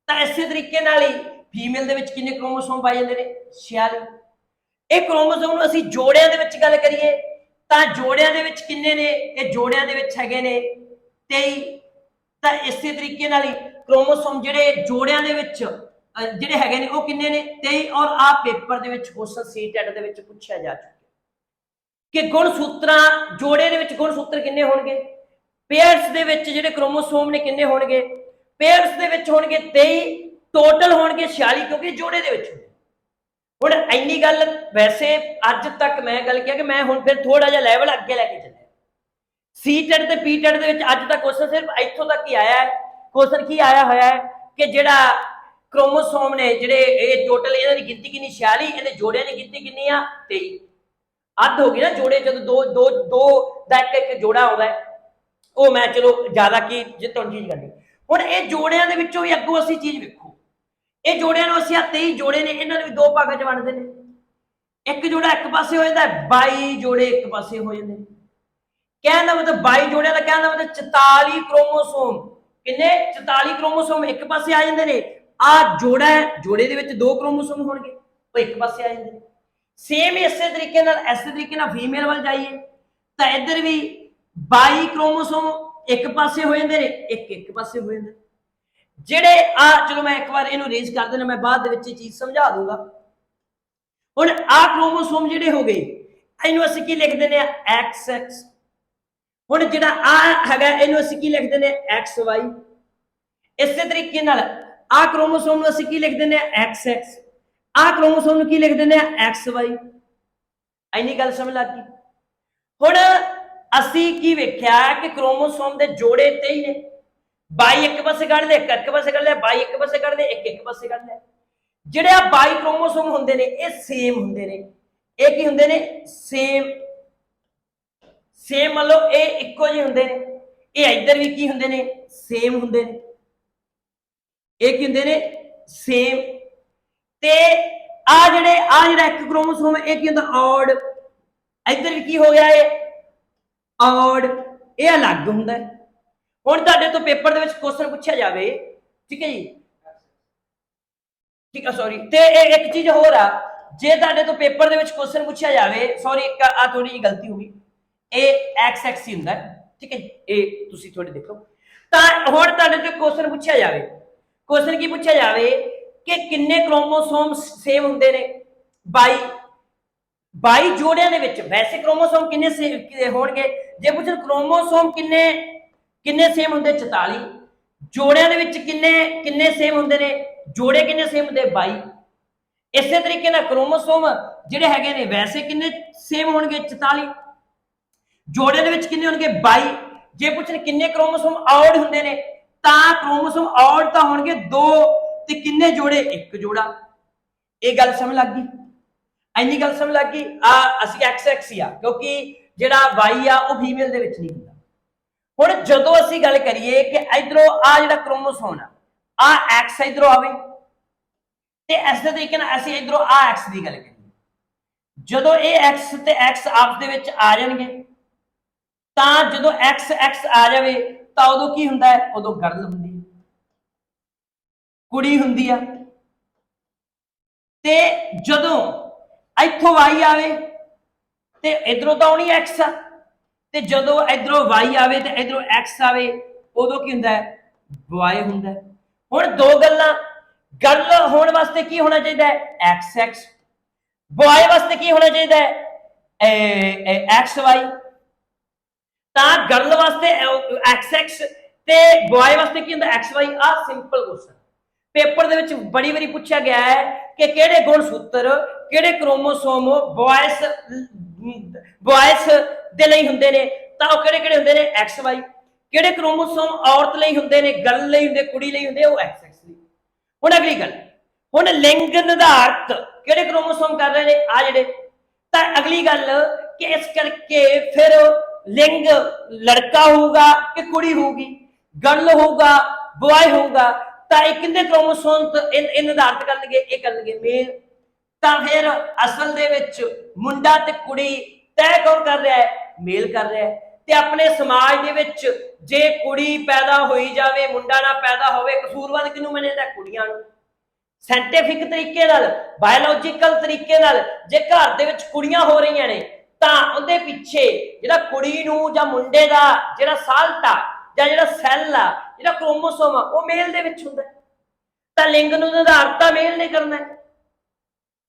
ਤਾਂ ਇਸੇ ਤਰੀਕੇ ਨਾਲ ਹੀ ਫੀਮੇਲ ਦੇ ਵਿੱਚ ਕਿੰਨੇ ਕ੍ਰੋਮੋਸੋਮ ਪਾਏ ਜਾਂਦੇ ਨੇ, 46। ਇਹ ਕ੍ਰੋਮੋਸੋਮ ਨੂੰ ਅਸੀਂ ਜੋੜਿਆਂ ਦੇ ਵਿੱਚ ਗੱਲ ਕਰੀਏ ਤਾਂ ਜੋੜਿਆਂ ਦੇ ਵਿੱਚ ਕਿੰਨੇ ਨੇ, ਇਹ ਜੋੜਿਆਂ ਦੇ ਵਿੱਚ ਹੈਗੇ ਨੇ 23। ਤਾਂ ਇਸੇ ਤਰੀਕੇ ਨਾਲ ਹੀ ਕ੍ਰੋਮੋਸੋਮ ਜਿਹੜੇ ਜੋੜਿਆਂ ਦੇ ਵਿੱਚ ਜਿਹੜੇ ਹੈਗੇ ਨੇ ਉਹ ਕਿੰਨੇ ਨੇ, 23। ਔਰ ਆ ਪੇਪਰ ਦੇ ਵਿੱਚ ਕੁਐਸਚਨ ਸੀਟੈਟ ਦੇ ਵਿੱਚ ਪੁੱਛਿਆ ਜਾ ਚੁੱਕਿਆ ਕਿ ਗੁਣ ਸੂਤਰਾਂ, ਜੋੜੇ ਦੇ ਵਿੱਚ ਗੁਣ ਸੂਤਰ ਕਿੰਨੇ ਹੋਣਗੇ, ਪੇਅਰਸ ਦੇ ਵਿੱਚ ਜਿਹੜੇ ਕ੍ਰੋਮੋਸੋਮ ਨੇ ਕਿੰਨੇ ਹੋਣਗੇ, ਪੇਅਰਸ ਦੇ ਵਿੱਚ ਹੋਣਗੇ 23, ਟੋਟਲ ਹੋਣਗੇ 46, ਕਿਉਂਕਿ ਜੋੜੇ ਦੇ ਵਿੱਚ। ਹੁਣ ਇੰਨੀ ਗੱਲ ਵੈਸੇ ਅੱਜ ਤੱਕ ਮੈਂ ਗੱਲ ਕਿਹਾ ਕਿ ਮੈਂ ਹੁਣ ਫਿਰ ਥੋੜਾ ਜਿਹਾ ਲੈਵਲ ਅੱਗੇ ਲੈ ਕੇ ਚੱਲਿਆ। ਸੀਟੈਟ ਤੇ ਪੀਟੈਟ ਦੇ ਵਿੱਚ ਅੱਜ ਤੱਕ ਕੁਐਸਚਨ ਸਿਰਫ ਇੱਥੋਂ ਤੱਕ ਹੀ ਆਇਆ ਹੈ। ਕੁਐਸਚਨ ਕੀ ਆਇਆ ਹੋਇਆ ਹੈ ਕਿ ਜਿਹੜਾ ਕ੍ਰੋਮੋਸੋਮ ਨੇ ਜਿਹੜੇ ਇਹ ਟੋਟਲ ਇਹਨਾਂ ਦੀ ਗਿਣਤੀ ਕਿੰਨੀ, 46, ਇਹਦੇ ਜੋੜਿਆਂ ਦੀ ਗਿਣਤੀ ਕਿੰਨੀ ਆ, 23। ਅੱਧ ਹੋ ਗਈ ਨਾ ਜੋੜੇ, ਜਦੋਂ ਦੋ ਦਾ ਇੱਕ ਜੋੜਾ ਆਉਂਦਾ ਹੈ, ਉਹ ਮੈਂ ਚਲੋ ਜ਼ਿਆਦਾ ਕੀ ਜੇ ਤੁਹਾਨੂੰ ਚੀਜ਼ ਕਰਨੀ। ਹੁਣ ਇਹ ਜੋੜਿਆਂ ਦੇ ਵਿੱਚੋਂ ਵੀ ਅੱਗੋਂ ਅਸੀਂ ਚੀਜ਼ ਵੇਖੋ, ਇਹ ਜੋੜਿਆਂ ਨੂੰ ਅਸੀਂ 23 ਜੋੜੇ ਨੇ, ਇਹਨਾਂ ਨੂੰ ਵੀ ਦੋ ਭਾਗਾਂ 'ਚ ਵੰਡਦੇ ਨੇ। ਇੱਕ ਜੋੜਾ ਇੱਕ ਪਾਸੇ ਹੋ ਜਾਂਦਾ, 22 ਜੋੜੇ ਇੱਕ ਪਾਸੇ ਹੋ ਜਾਂਦੇ ਨੇ। ਕਹਿਣ ਦਾ ਮਤਲਬ 22 ਜੋੜਿਆਂ ਦਾ ਕਹਿਣ ਦਾ ਮਤਲਬ 44 ਕ੍ਰੋਮੋਸੋਮ, ਕਿੰਨੇ, 44 ਕ੍ਰੋਮੋਸੋਮ ਇੱਕ ਪਾਸੇ ਆ ਜਾਂਦੇ ਨੇ। ਆ ਜੋੜਾ ਹੈ, ਜੋੜੇ ਦੇ ਵਿੱਚ ਦੋ ਕ੍ਰੋਮੋਸੋਮ ਹੋਣਗੇ, ਉਹ ਇੱਕ ਪਾਸੇ ਆ ਜਾਂਦੇ ਨੇ। ਸੇਮ ਇਸੇ ਤਰੀਕੇ ਨਾਲ ਫੀਮੇਲ ਵੱਲ ਜਾਈਏ ਤਾਂ ਇੱਧਰ ਵੀ 22 ਕ੍ਰੋਮੋਸੋਮ ਇੱਕ ਪਾਸੇ ਹੋ ਜਾਂਦੇ ਨੇ, ਇੱਕ ਪਾਸੇ ਹੋ ਜਾਂਦੇ। ਜਿਹੜੇ ਆ ਚਲੋ ਮੈਂ ਇੱਕ ਵਾਰ ਇਹਨੂੰ ਅਰੇਂਜ ਕਰ ਦੇਣਾ, ਮੈਂ ਬਾਅਦ ਦੇ ਵਿੱਚ ਇਹ ਚੀਜ਼ ਸਮਝਾ ਦੂੰਗਾ। ਹੁਣ ਆ ਕ੍ਰੋਮੋਸੋਮ ਜਿਹੜੇ ਹੋ ਗਏ, ਇਹਨੂੰ ਅਸੀਂ ਕੀ ਲਿਖ ਦਿੰਦੇ ਆ, XX। ਹੁਣ ਜਿਹੜਾ ਆ ਹੈਗਾ ਇਹਨੂੰ ਅਸੀਂ ਕੀ ਲਿਖ ਦਿੰਦੇ ਆ, XY। ਇਸੇ ਤਰੀਕੇ ਨਾਲ ਆ ਕ੍ਰੋਮੋਸੋਮ ਨੂੰ ਅਸੀਂ ਕੀ ਲਿਖ ਦਿੰਦੇ ਆ, XX। ਆ ਕ੍ਰੋਮੋਸੋਮ ਨੂੰ ਕੀ ਲਿਖ ਦਿੰਦੇ ਆ, XY। ਇੰਨੀ ਗੱਲ ਸਮਝ ਲੱਗ ਗਈ। ਹੁਣ ਅਸੀਂ ਕੀ ਵੇਖਿਆ ਕਿ ਕ੍ਰੋਮੋਸੋਮ ਦੇ ਜੋੜੇ 23 ਨੇ, 22 ਇੱਕ ਪਾਸੇ ਕੱਢ ਲਿਆ, ਇੱਕ ਪਾਸੇ ਕੱਢ ਲਿਆ, 22 ਇੱਕ ਪਾਸੇ ਕੱਢ ਲਿਆ, ਇੱਕ ਪਾਸੇ ਕੱਢ ਲਿਆ। ਜਿਹੜੇ ਆ 22 ਕ੍ਰੋਮੋਸੋਮ ਹੁੰਦੇ ਨੇ ਇਹ ਸੇਮ ਹੁੰਦੇ ਨੇ। ਇਹ ਕੀ ਹੁੰਦੇ ਨੇ, ਸੇਮ ਮੰਨ ਲਓ ਇਹ ਇੱਕੋ ਜਿਹੇ ਹੁੰਦੇ ਨੇ। ਇਹ ਇੱਧਰ ਵੀ ਕੀ ਹੁੰਦੇ ਨੇ, ਸੇਮ ਹੁੰਦੇ ਨੇ। ਇਹ ਕੀ ਹੁੰਦੇ ਨੇ, ਸੇਮ। ਤੇ ਆ ਜਿਹੜਾ ਇੱਕ ਕ੍ਰੋਮੋਸੋਮ ਹੈ ਇਹ ਕੀ ਹੁੰਦਾ, ਔਡ। ਇੱਧਰ ਵੀ ਕੀ ਹੋ ਗਿਆ, ਇਹ ਔਡ, ਇਹ ਅਲੱਗ ਹੁੰਦਾ ਹੈ। ਹੁਣ ਤੁਹਾਡੇ ਤੋਂ ਪੇਪਰ ਦੇ ਵਿੱਚ ਕੁਐਸਚਨ ਪੁੱਛਿਆ ਜਾਵੇ, ਠੀਕ ਹੈ ਜੀ, ਠੀਕ ਹੈ, ਸੌਰੀ, ਤੇ ਇਹ ਇੱਕ ਚੀਜ਼ ਹੋਰ ਆ, ਜੇ ਤੁਹਾਡੇ ਤੋਂ ਪੇਪਰ ਦੇ ਵਿੱਚ ਕੁਐਸਚਨ ਪੁੱਛਿਆ ਜਾਵੇ, ਸੌਰੀ ਇੱਕ ਆ ਥੋੜੀ ਜਿਹੀ ਗਲਤੀ ਹੋ ਗਈ, ਇਹ XX ਹੀ ਹੁੰਦਾ, ਠੀਕ ਹੈ ਜੀ, ਇਹ ਤੁਸੀਂ ਥੋੜੀ ਦੇਖੋ। ਤਾਂ ਹੁਣ ਤੁਹਾਡੇ ਤੋਂ ਕੁਐਸਚਨ ਪੁੱਛਿਆ ਜਾਵੇ, ਕੁਐਸਚਨ ਕੀ ਪੁੱਛਿਆ ਜਾਵੇ ਕਿ ਕਿੰਨੇ ਕ੍ਰੋਮੋਸੋਮ ਸੇਮ ਹੁੰਦੇ ਨੇ, 22 ਜੋੜਿਆਂ ਦੇ ਵਿੱਚ। ਵੈਸੇ ਕ੍ਰੋਮੋਸੋਮ ਕਿੰਨੇ ਹੋਣਗੇ, ਜੇ ਪੁੱਛਣ ਕ੍ਰੋਮੋਸੋਮ ਕਿੰਨੇ ਸੇਮ ਹੁੰਦੇ, 44। ਜੋੜਿਆਂ ਦੇ ਵਿੱਚ ਕਿੰਨੇ ਸੇਮ ਹੁੰਦੇ ਨੇ, जोड़े किन्ने सेम ਹੁੰਦੇ 22। ਇਸੇ ਤਰੀਕੇ ਨਾਲ ਕ੍ਰੋਮੋਸੋਮ ਜਿਹੜੇ ਹੈਗੇ ਨੇ ਵੈਸੇ ਕਿੰਨੇ ਸੇਮ ਹੋਣਗੇ 44। ਜੋੜੇ ਦੇ ਵਿੱਚ ਕਿੰਨੇ ਹੋਣਗੇ 22। ਜੇ ਪੁੱਛਣ ਕਿੰਨੇ ਕ੍ਰੋਮੋਸੋਮ ਆਡ ਹੁੰਦੇ ਨੇ ਤਾਂ ਕ੍ਰੋਮੋਸੋਮ ਆਡ ਤਾਂ ਹੋਣਗੇ 2 ਤੇ ਕਿੰਨੇ ਜੋੜੇ 1 ਜੋੜਾ। ਇਹ ਗੱਲ ਸਮਝ ਲੱਗ ਗਈ? ਇੰਨੀ ਗੱਲ ਸਮਝ ਲੱਗ ਗਈ। ਆ ਅਸੀਂ XX ਹੀ ਆ ਕਿਉਂਕਿ ਜਿਹੜਾ Y ਆ ਉਹ ਫੀਮੇਲ ਦੇ ਵਿੱਚ ਨਹੀਂ ਹੁੰਦਾ। ਹੁਣ ਜਦੋਂ ਅਸੀਂ ਗੱਲ ਕਰੀਏ ਕਿ ਇਧਰੋਂ ਆ ਜਿਹੜਾ ਕ੍ਰੋਮੋਸੋਮ ਆ X ਇਧਰੋਂ ਆਵੇ ਤੇ ਇਸ ਤਰੀਕੇ ਨਾਲ ਅਸੀਂ ਇਧਰੋਂ ਆ X ਦੀ ਗੱਲ ਕਰੀਏ। ਜਦੋਂ ਇਹ X ਤੇ X ਆਪਸ ਦੇ ਵਿੱਚ ਆ ਜਾਣਗੇ ਤਾਂ ਜਦੋਂ X X ਆ ਜਾਵੇ ਤਾਂ ਉਦੋਂ ਕੀ ਹੁੰਦਾ ਹੈ? ਉਦੋਂ ਗਰਲ ਹੁੰਦੀ ਹੈ, ਕੁੜੀ ਹੁੰਦੀ ਆ। ਤੇ ਜਦੋਂ ਇੱਥੋਂ Y ਆਵੇ ਤੇ ਇਧਰੋਂ ਤਾਂ ਆਉਣੀ X ਆ ਤੇ ਜਦੋਂ ਇਧਰੋਂ Y ਆਵੇ ਤੇ ਇਧਰੋਂ X ਆਵੇ ਉਦੋਂ ਕੀ ਹੁੰਦਾ ਹੈ? ਬॉय ਹੁੰਦਾ ਹੈ। ਹੁਣ ਦੋ ਗੱਲਾਂ, ਗਰਲ ਹੋਣ ਵਾਸਤੇ ਕੀ ਹੋਣਾ ਚਾਹੀਦਾ ਹੈ? XX। ਬॉय ਵਾਸਤੇ ਕੀ ਹੋਣਾ ਚਾਹੀਦਾ ਹੈ? XY। ਤਾਂ ਗਰਲ ਵਾਸਤੇ XX ਤੇ ਬॉय ਵਾਸਤੇ ਕੀ ਹੁੰਦਾ? XY। ਆ ਸਿੰਪਲ ਕੁਐਸਚਨ ਪੇਪਰ ਦੇ ਵਿੱਚ ਬੜੀ ਵਾਰੀ ਪੁੱਛਿਆ ਗਿਆ ਹੈ ਕਿ ਕਿਹੜੇ ਗੁਣ ਸੂਤਰ ਕਿਹੜੇ ਕ੍ਰੋਮੋਸੋਮ ਬॉयਜ਼ ਦੇ ਲਈ ਹੁੰਦੇ ਨੇ ਤਾਂ ਉਹ ਕਿਹੜੇ ਕਿਹੜੇ ਹੁੰਦੇ ਨੇ? XY। ਕਿਹੜੇ ਕ੍ਰੋਮੋਸੋਮ ਔਰਤ ਲਈ ਹੁੰਦੇ ਨੇ? ਗਰਲ ਲਈ ਹੁੰਦੇ, ਕੁੜੀ ਲਈ ਹੁੰਦੇ, ਉਹ XX ਲਈ। ਹੁਣ ਅਗਲੀ ਗੱਲ, ਹੁਣ ਲਿੰਗ ਨਿਰਧਾਰਤ ਕਿਹੜੇ ਕ੍ਰੋਮੋਸੋਮ ਕਰ ਰਹੇ ਨੇ? ਆ ਜਿਹੜੇ। ਤਾਂ ਅਗਲੀ ਗੱਲ ਕਿ ਇਸ ਕਰਕੇ ਫਿਰ ਲਿੰਗ ਲੜਕਾ ਹੋਊਗਾ ਕਿ ਕੁੜੀ ਹੋਊਗੀ, ਗਰਲ ਹੋਊਗਾ, ਬॉय ਹੋਊਗਾ, ਤਾਂ ਇਹ ਕਿੰਨੇ ਕ੍ਰੋਮੋਸੋਮ ਇਹ ਨਿਰਧਾਰਿਤ ਕਰਨਗੇ? ਇਹ ਕਰਨਗੇ ਮੇਲ। ਤਾਂ ਫਿਰ ਅਸਲ ਦੇ ਵਿੱਚ ਮੁੰਡਾ ਤੇ ਕੁੜੀ ਤੈਅ ਕੌਣ ਕਰ ਰਿਹਾ ਹੈ? ਮੇਲ ਕਰ ਰਿਹਾ ਹੈ। ਤੇ ਆਪਣੇ ਸਮਾਜ ਦੇ ਵਿੱਚ ਜੇ ਕੁੜੀ ਪੈਦਾ ਹੋਈ ਜਾਵੇ ਮੁੰਡਾ ਨਾ ਪੈਦਾ ਹੋਵੇ, ਕਸੂਰਵਾਰ ਕਿਹਨੂੰ ਮੰਨਿਆ ਜਾਂਦਾ? ਕੁੜੀਆਂ ਨੂੰ। ਸਾਇੰਟੀਫਿਕ ਤਰੀਕੇ ਨਾਲ, ਬਾਇਓਲੋਜੀਕਲ ਤਰੀਕੇ ਨਾਲ ਜੇ ਘਰ ਦੇ ਵਿੱਚ ਕੁੜੀਆਂ ਹੋ ਰਹੀਆਂ ਨੇ ਤਾਂ ਉਹਦੇ ਪਿੱਛੇ ਜਿਹੜਾ ਕੁੜੀ ਨੂੰ ਜਾਂ ਮੁੰਡੇ ਦਾ ਜਿਹੜਾ ਸਾਲਟ ਆ ਜਾਂ ਜਿਹੜਾ ਸੈੱਲ ਆ, ਜਿਹੜਾ ਕ੍ਰੋਮੋਸੋਮ ਆ, ਉਹ ਮੇਲ ਦੇ ਵਿੱਚ ਹੁੰਦਾ। ਤਾਂ ਲਿੰਗ ਨੂੰ ਨਿਰਧਾਰਤ ਤਾਂ ਮੇਲ ਨੇ ਕਰਨਾ।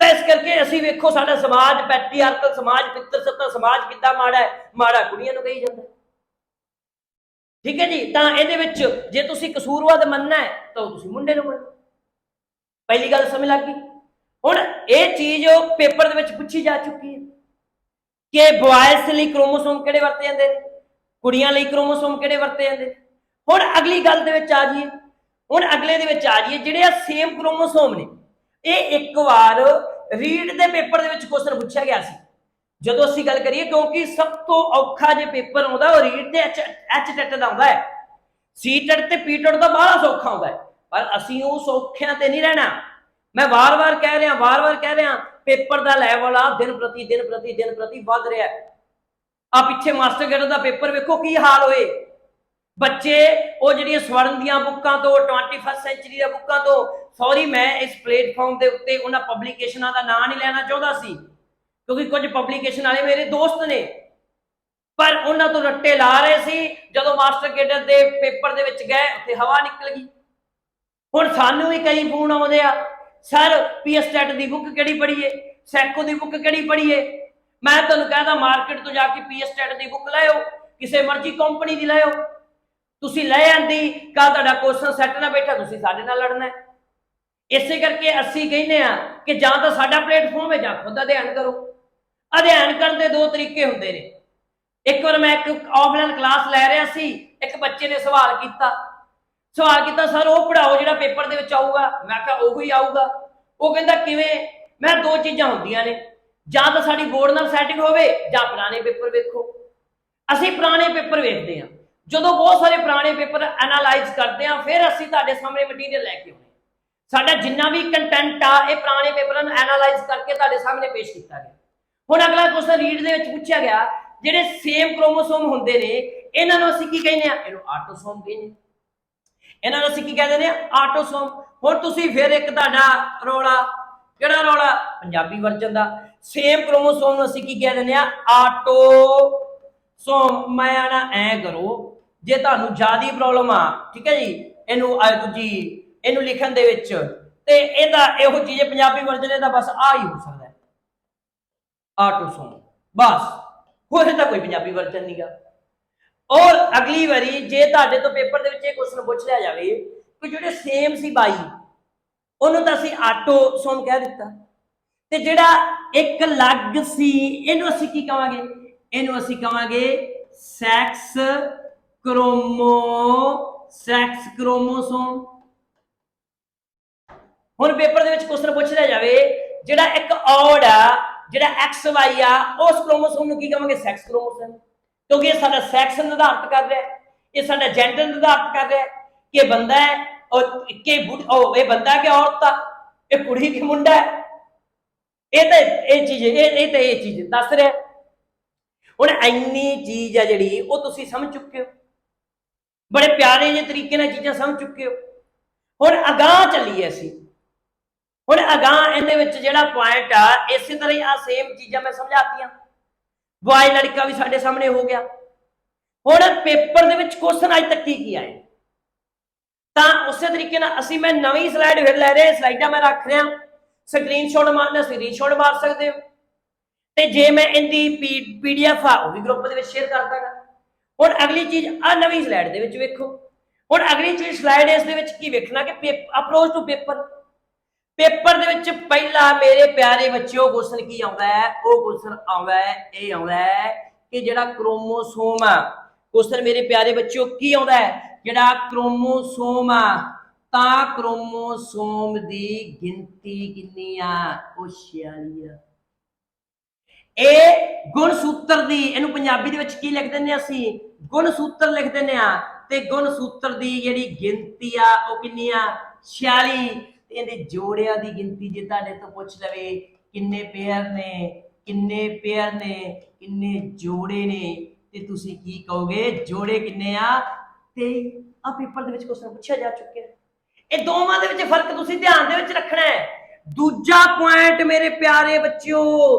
ਤਾਂ ਇਸ ਕਰਕੇ ਅਸੀਂ ਵੇਖੋ ਸਾਡਾ ਸਮਾਜ ਪੈਟਰੀਆਰਕਲ ਸਮਾਜ, ਪਿੱਤਰ ਸੱਤਾ ਸਮਾਜ ਕਿੱਦਾਂ ਮਾੜਾ ਹੈ, ਮਾੜਾ ਕੁੜੀਆਂ ਨੂੰ ਕਹੀ ਜਾਂਦਾ। ਠੀਕ ਹੈ ਜੀ। ਤਾਂ ਇਹਦੇ ਵਿੱਚ ਜੇ ਤੁਸੀਂ ਕਸੂਰਵਾਦ ਮੰਨਣਾ ਹੈ ਤਾਂ ਤੁਸੀਂ ਮੁੰਡੇ ਨੂੰ ਮੰਨੋ। ਪਹਿਲੀ ਗੱਲ ਸਮਝ ਲੱਗ ਗਈ। ਹੁਣ ਇਹ ਚੀਜ਼ ਪੇਪਰ ਦੇ ਵਿੱਚ ਪੁੱਛੀ ਜਾ ਚੁੱਕੀ ਹੈ ਕਿ ਬॉयਜ਼ ਲਈ ਕ੍ਰੋਮੋਸੋਮ ਕਿਹੜੇ ਵਰਤੇ ਜਾਂਦੇ ਨੇ, ਕੁੜੀਆਂ ਲਈ ਕ੍ਰੋਮੋਸੋਮ ਕਿਹੜੇ ਵਰਤੇ ਜਾਂਦੇ ਨੇ। ਹੁਣ ਅਗਲੀ ਗੱਲ ਦੇ ਵਿੱਚ ਆ ਜਾਈਏ, ਹੁਣ ਅਗਲੇ ਦੇ ਵਿੱਚ ਆ ਜਾਈਏ ਜਿਹੜੇ ਆ ਸੇਮ ਕ੍ਰੋਮੋਸੋਮ ਨੇ। ਇਹ ਇੱਕ ਵਾਰ ਰੀਡ ਦੇ ਪੇਪਰ ਦੇ ਵਿੱਚ ਕੁਐਸਚਨ ਪੁੱਛਿਆ ਗਿਆ ਸੀ ਜਦੋਂ ਅਸੀਂ ਗੱਲ ਕਰੀਏ, ਕਿਉਂਕਿ ਸਭ ਤੋਂ ਔਖਾ ਜੇ ਪੇਪਰ ਆਉਂਦਾ ਉਹ ਰੀਡ ਤੇ HTET ਦਾ ਆਉਂਦਾ ਹੈ। CTET ਤੇ PTET ਦਾ ਬੜਾ ਸੌਖਾ ਆਉਂਦਾ ਹੈ, ਪਰ ਅਸੀਂ ਉਹ ਸੌਖਿਆਂ ਤੇ ਨਹੀਂ ਰਹਿਣਾ। ਮੈਂ ਵਾਰ-ਵਾਰ ਕਹਿ ਰਿਹਾ ਪੇਪਰ ਦਾ ਲੈਵਲ ਆ ਦਿਨ ਪ੍ਰਤੀ ਵੱਧ ਰਿਹਾ। ਆ ਪਿੱਛੇ ਮਾਸਟਰ ਗੇਟ ਦਾ ਪੇਪਰ ਵੇਖੋ ਕੀ ਹਾਲ ਹੋਏ। ਬੱਚੇ ਉਹ ਜਿਹੜੀਆਂ ਸਵਰਨ ਦੀਆਂ ਬੁੱਕਾਂ ਤੋਂ, 21st ਸੈਂਚੁਰੀ ਦੀਆਂ ਬੁੱਕਾਂ ਤੋਂ, ਸੌਰੀ ਮੈਂ ਇਸ ਪਲੇਟਫਾਰਮ ਦੇ ਉੱਤੇ ਉਹਨਾਂ ਪਬਲੀਕੇਸ਼ਨਾਂ ਦਾ ਨਾਂ ਨਹੀਂ ਲੈਣਾ ਚਾਹੁੰਦਾ ਸੀ ਕਿਉਂਕਿ ਕੁਝ ਪਬਲੀਕੇਸ਼ਨ ਵਾਲੇ ਮੇਰੇ ਦੋਸਤ ਨੇ, ਪਰ ਉਹਨਾਂ ਤੋਂ ਰੱਟੇ ਲਾ ਰਹੇ ਸੀ। ਜਦੋਂ ਮਾਸਟਰ ਗੇਟ ਦੇ ਪੇਪਰ ਦੇ ਵਿੱਚ ਗਏ ਉੱਥੇ ਹਵਾ ਨਿਕਲ ਗਈ। ਹੁਣ ਸਾਨੂੰ ਵੀ ਕਈ ਫੋਨ ਆਉਂਦੇ ਆ, ਸਰ PSTET ਦੀ ਬੁੱਕ ਕਿਹੜੀ ਪੜ੍ਹੀਏ, ਸੈਕੋ ਦੀ ਬੁੱਕ ਕਿਹੜੀ ਪੜ੍ਹੀਏ। ਮੈਂ ਤੁਹਾਨੂੰ ਕਹਿੰਦਾ ਮਾਰਕੀਟ ਤੋਂ ਜਾ ਕੇ PSTET ਦੀ ਬੁੱਕ ਲੈ ਆਓ, ਕਿਸੇ ਮਰਜ਼ੀ ਕੰਪਨੀ ਦੀ ਲੈ ਆਓ। ਤੁਸੀਂ ਲੈ ਆਂਦੀ ਕੱਲ ਤੁਹਾਡਾ ਕੁਐਸਚਨ ਸੈੱਟ ਨਾ ਬੈਠਾ, ਤੁਸੀਂ ਸਾਡੇ ਨਾਲ ਲੜਨਾ ਹੈ। ਇਸੇ ਕਰਕੇ ਅਸੀਂ ਕਹਿੰਦੇ ਆ ਕਿ ਜਾਂ ਤਾਂ ਸਾਡਾ ਪਲੇਟਫਾਰਮ ਹੈ ਜਾਂ ਖੁਦ ਅਧਿਐਨ ਕਰੋ। ਅਧਿਐਨ ਕਰਨ ਦੇ ਦੋ ਤਰੀਕੇ ਹੁੰਦੇ ਨੇ। ਇੱਕ ਵਾਰ ਮੈਂ ਇੱਕ ਆਫਲਾਈਨ ਕਲਾਸ ਲੈ ਰਿਹਾ ਸੀ, ਇੱਕ ਬੱਚੇ ਨੇ ਸਵਾਲ ਕੀਤਾ ਸਰ ਉਹ ਪੜਾਓ ਜਿਹੜਾ ਪੇਪਰ ਦੇ ਵਿੱਚ ਆਊਗਾ। ਮੈਂ ਕਿਹਾ ਉਹੀ ਆਊਗਾ। ਉਹ ਕਹਿੰਦਾ ਕਿਵੇਂ? ਮੈਂ ਦੋ ਚੀਜ਼ਾਂ ਹੁੰਦੀਆਂ ਨੇ, ਜਾਂ ਤਾਂ ਸਾਡੀ ਬੋਰਡ ਨਾਲ ਸੈਟਿੰਗ ਹੋਵੇ ਜਾਂ ਪੁਰਾਣੇ ਪੇਪਰ ਵੇਖੋ। ਅਸੀਂ ਪੁਰਾਣੇ ਪੇਪਰ ਵੇਖਦੇ ਹਾਂ। ਜਦੋਂ ਬਹੁਤ ਸਾਰੇ ਪੁਰਾਣੇ ਪੇਪਰ ਐਨਾਲਾਈਜ਼ ਕਰਦੇ ਹਾਂ ਫਿਰ ਅਸੀਂ ਤੁਹਾਡੇ ਸਾਹਮਣੇ ਮਟੀਰੀਅਲ ਲੈ ਕੇ ਆਉਂਦੇ। ਸਾਡਾ ਜਿੰਨਾ ਵੀ ਕੰਟੈਂਟ ਆ ਇਹ ਪੁਰਾਣੇ ਪੇਪਰਾਂ ਨੂੰ ਐਨਾਲਾਈਜ਼ ਕਰਕੇ ਤੁਹਾਡੇ ਸਾਹਮਣੇ ਪੇਸ਼ ਕੀਤਾ ਗਿਆ। ਹੁਣ ਅਗਲਾ ਕੁਐਸਚਨ ਰੀਡ ਦੇ ਵਿੱਚ ਪੁੱਛਿਆ ਗਿਆ, ਜਿਹੜੇ ਸੇਮ ਕ੍ਰੋਮੋਸੋਮ ਹੁੰਦੇ ਨੇ ਇਹਨਾਂ ਨੂੰ ਅਸੀਂ ਕੀ ਕਹਿੰਦੇ ਆ? ਇਹਨੂੰ ਆਟੋਸੋਮ ਕਹਿੰਦੇ। ਇਹਨਾਂ ਨੂੰ ਅਸੀਂ ਕੀ ਕਹਿੰਦੇ ਨੇ? ਆਟੋਸੋਮ। ਹੁਣ ਤੁਸੀਂ ਫਿਰ ਇੱਕ ਤੁਹਾਡਾ ਰੌਲਾ, ਕਿਹੜਾ ਰੌਲਾ? ਪੰਜਾਬੀ ਵਰਜਨ ਦਾ। ਸੇਮ ਕ੍ਰੋਮੋਸੋਮ ਨੂੰ ਅਸੀਂ ਕੀ ਕਹਿ ਦਿੰਦੇ ਆ? ਆਟੋਸੋਮ। ਮੈਂ ਆਣਾ ਐ ਕਰੋ, ਜੇ ਤੁਹਾਨੂੰ ਜ਼ਿਆਦਾ ਪ੍ਰੋਬਲਮ ਆ, ਠੀਕ ਹੈ ਜੀ, ਇਹਨੂੰ ਲਿਖਣ ਦੇ ਵਿੱਚ ਤੇ ਇਹਦਾ ਇਹੋ ਚੀਜ਼ ਪੰਜਾਬੀ ਵਰਜਨ ਇਹਦਾ ਬਸ ਆ ਹੀ ਹੋ ਸਕਦਾ ਹੈ, ਆਟੋਸੋਮ ਬਸ, ਹੋਰ ਤਾਂ ਕੋਈ ਪੰਜਾਬੀ ਵਰਜਨ ਨਹੀਂਗਾ। ਔਰ ਅਗਲੀ ਵਾਰੀ ਜੇ ਤੁਹਾਡੇ ਤੋਂ ਪੇਪਰ ਦੇ ਵਿੱਚ ਇਹ ਕੁਐਸਚਨ ਪੁੱਛ ਲਿਆ ਜਾਵੇ ਕਿ ਜਿਹੜੇ ਸੇਮ ਸੀ 22 ਉਹਨੂੰ ਤਾਂ ਅਸੀਂ ਆਟੋਸੋਮ ਕਹਿ ਦਿੱਤਾ। ਤੇ ਜਿਹੜਾ ਇੱਕ ਲੱਗ ਸੀ ਇਹਨੂੰ ਅਸੀਂ ਕੀ ਕਹਾਂਗੇ? ਇਹਨੂੰ ਅਸੀਂ ਕਹਾਂਗੇ ਸੈਕਸ ਕ੍ਰੋਮੋਸੋਮ। ਹੁਣ ਪੇਪਰ ਦੇ ਵਿੱਚ ਕੁਐਸਚਨ ਪੁੱਛ ਲਿਆ ਜਾਵੇ ਜਿਹੜਾ ਇੱਕ ਔਡ ਆ, ਜਿਹੜਾ XY ਆ, ਉਸ ਕ੍ਰੋਮੋਸੋਮ ਨੂੰ ਕੀ ਕਹਾਂਗੇ? ਸੈਕਸ ਕ੍ਰੋਮੋਸੋਮ, ਕਿਉਂਕਿ ਇਹ ਸਾਡਾ ਸੈਕਸ ਨਿਰਧਾਰਿਤ ਕਰ ਰਿਹਾ, ਇਹ ਸਾਡਾ ਜੈਂਡਰ ਨਿਰਧਾਰਿਤ ਕਰ ਰਿਹਾ ਕਿ ਬੰਦਾ ਹੈ ਔਰ ਇਹ ਬੰਦਾ ਕਿ ਔਰਤ ਆ, ਇਹ ਕੁੜੀ ਕਿ ਮੁੰਡਾ ਹੈ। ਇਹ ਤਾਂ ਇਹ ਚੀਜ਼ ਦੱਸ ਰਿਹਾ। ਹੁਣ ਇੰਨੀ ਚੀਜ਼ ਆ ਜਿਹੜੀ ਉਹ ਤੁਸੀਂ ਸਮਝ ਚੁੱਕੇ ਹੋ, ਬੜੇ ਪਿਆਰੇ ਜਿਹੇ ਤਰੀਕੇ ਨਾਲ ਚੀਜ਼ਾਂ ਸਮਝ ਚੁੱਕੇ ਹੋ। ਹੁਣ ਅਗਾਂਹ ਚੱਲੀਏ ਅਸੀਂ। ਹੁਣ ਅਗਾਂਹ ਇਹਦੇ ਵਿੱਚ ਜਿਹੜਾ ਪੁਆਇੰਟ ਆ, ਇਸੇ ਤਰ੍ਹਾਂ ਹੀ ਆ ਸੇਮ ਚੀਜ਼ਾਂ ਮੈਂ ਸਮਝਾਤੀਆਂ। ਬॉय ਲੜਕਾ ਵੀ ਸਾਡੇ ਸਾਹਮਣੇ ਹੋ ਗਿਆ। ਹੁਣ ਪੇਪਰ ਦੇ ਵਿੱਚ ਕੁਐਸਚਨ ਅੱਜ ਤੱਕ ਕੀ ਆਏ, ਤਾਂ ਉਸੇ ਤਰੀਕੇ ਨਾਲ ਅਸੀਂ ਮੈਂ ਨਵੀਂ ਸਲਾਈਡ ਫਿਰ ਲੈ ਰਿਹਾ। ਸਲਾਈਡਾਂ ਮੈਂ ਰੱਖ ਰਿਹਾ, ਸਕਰੀਨਸ਼ਾਟ ਮਾਰਨਾ, ਸਕਰੀਨਸ਼ਾਟ ਮਾਰ ਸਕਦੇ ਹੋ। ਤੇ ਜੇ ਮੈਂ ਇਹਦੀ PDF ਆ ਉਹ ਵੀ ਗਰੁੱਪ ਦੇ ਵਿੱਚ ਸ਼ੇਅਰ ਕਰ ਦਾਂਗਾ। ਹੁਣ ਅਗਲੀ ਚੀਜ਼ ਆ ਨਵੀਂ ਸਲਾਈਡ ਦੇ ਵਿੱਚ ਵੇਖੋ। ਹੁਣ ਅਗਲੀ ਚੀਜ਼ ਸਲਾਈਡ ਇਸ ਦੇ ਵਿੱਚ ਕੀ ਵੇਖਣਾ ਕਿ ਅਪਰੋਚ ਟੂ ਪੇਪਰ ਦੇ ਵਿੱਚ ਪਹਿਲਾ ਮੇਰੇ ਪਿਆਰੇ ਬੱਚਿਓ ਕੁਐਸਚਨ ਕੀ ਆਉਂਦਾ ਹੈ? ਉਹ ਕੁਐਸਚਨ ਆਉਂਦਾ ਹੈ, ਇਹ ਆਉਂਦਾ ਹੈ ਕਿ ਜਿਹੜਾ ਕ੍ਰੋਮੋਸੋਮ ਆ, ਕੁਐਸਚਨ ਮੇਰੇ ਪਿਆਰੇ ਬੱਚਿਓ ਕੀ ਆਉਂਦਾ ਹੈ? ਜਿਹੜਾ ਕ੍ਰੋਮੋਸੋਮ ਆ, ਤਾਂ ਕ੍ਰੋਮੋਸੋਮ ਦੀ ਗਿਣਤੀ ਕਿੰਨੀ ਆ? ਉਹ 46 ਆ। ਇਹ ਗੁਣ ਸੂਤਰ ਦੀ, ਇਹਨੂੰ ਪੰਜਾਬੀ ਦੇ ਵਿੱਚ ਕੀ ਲਿਖ ਦਿੰਦੇ ਅਸੀਂ? ਗੁਣ ਸੂਤਰ ਲਿਖ ਦਿੰਦੇ ਆ। ਤੇ ਗੁਣ ਸੂਤਰ ਦੀ ਜਿਹੜੀ ਗਿਣਤੀ ਆ ਉਹ ਕਿੰਨੀ ਆ? 46। ਇਹਦੇ ਜੋੜਿਆਂ ਦੀ ਗਿਣਤੀ ਜੇ ਤੁਹਾਡੇ ਤੋਂ ਪੁੱਛ ਲਵੇ ਕਿੰਨੇ ਪੇਅਰ ਨੇ, ਕਿੰਨੇ ਜੋੜੇ ਨੇ, ਤੇ ਤੁਸੀਂ ਕੀ ਕਹੋਗੇ? ਜੋੜੇ ਕਿੰਨੇ ਆ? 23। ਆ ਪੇਪਰ ਦੇ ਵਿੱਚ ਕੁਐਸਚਨ ਪੁੱਛਿਆ ਜਾ ਚੁੱਕਿਆ। ਇਹ ਦੋਵਾਂ ਦੇ ਵਿੱਚ ਫਰਕ ਤੁਸੀਂ ਧਿਆਨ ਦੇ ਵਿੱਚ ਰੱਖਣਾ ਹੈ। ਦੂਜਾ ਪੁਆਇੰਟ ਮੇਰੇ ਪਿਆਰੇ ਬੱਚਿਓ,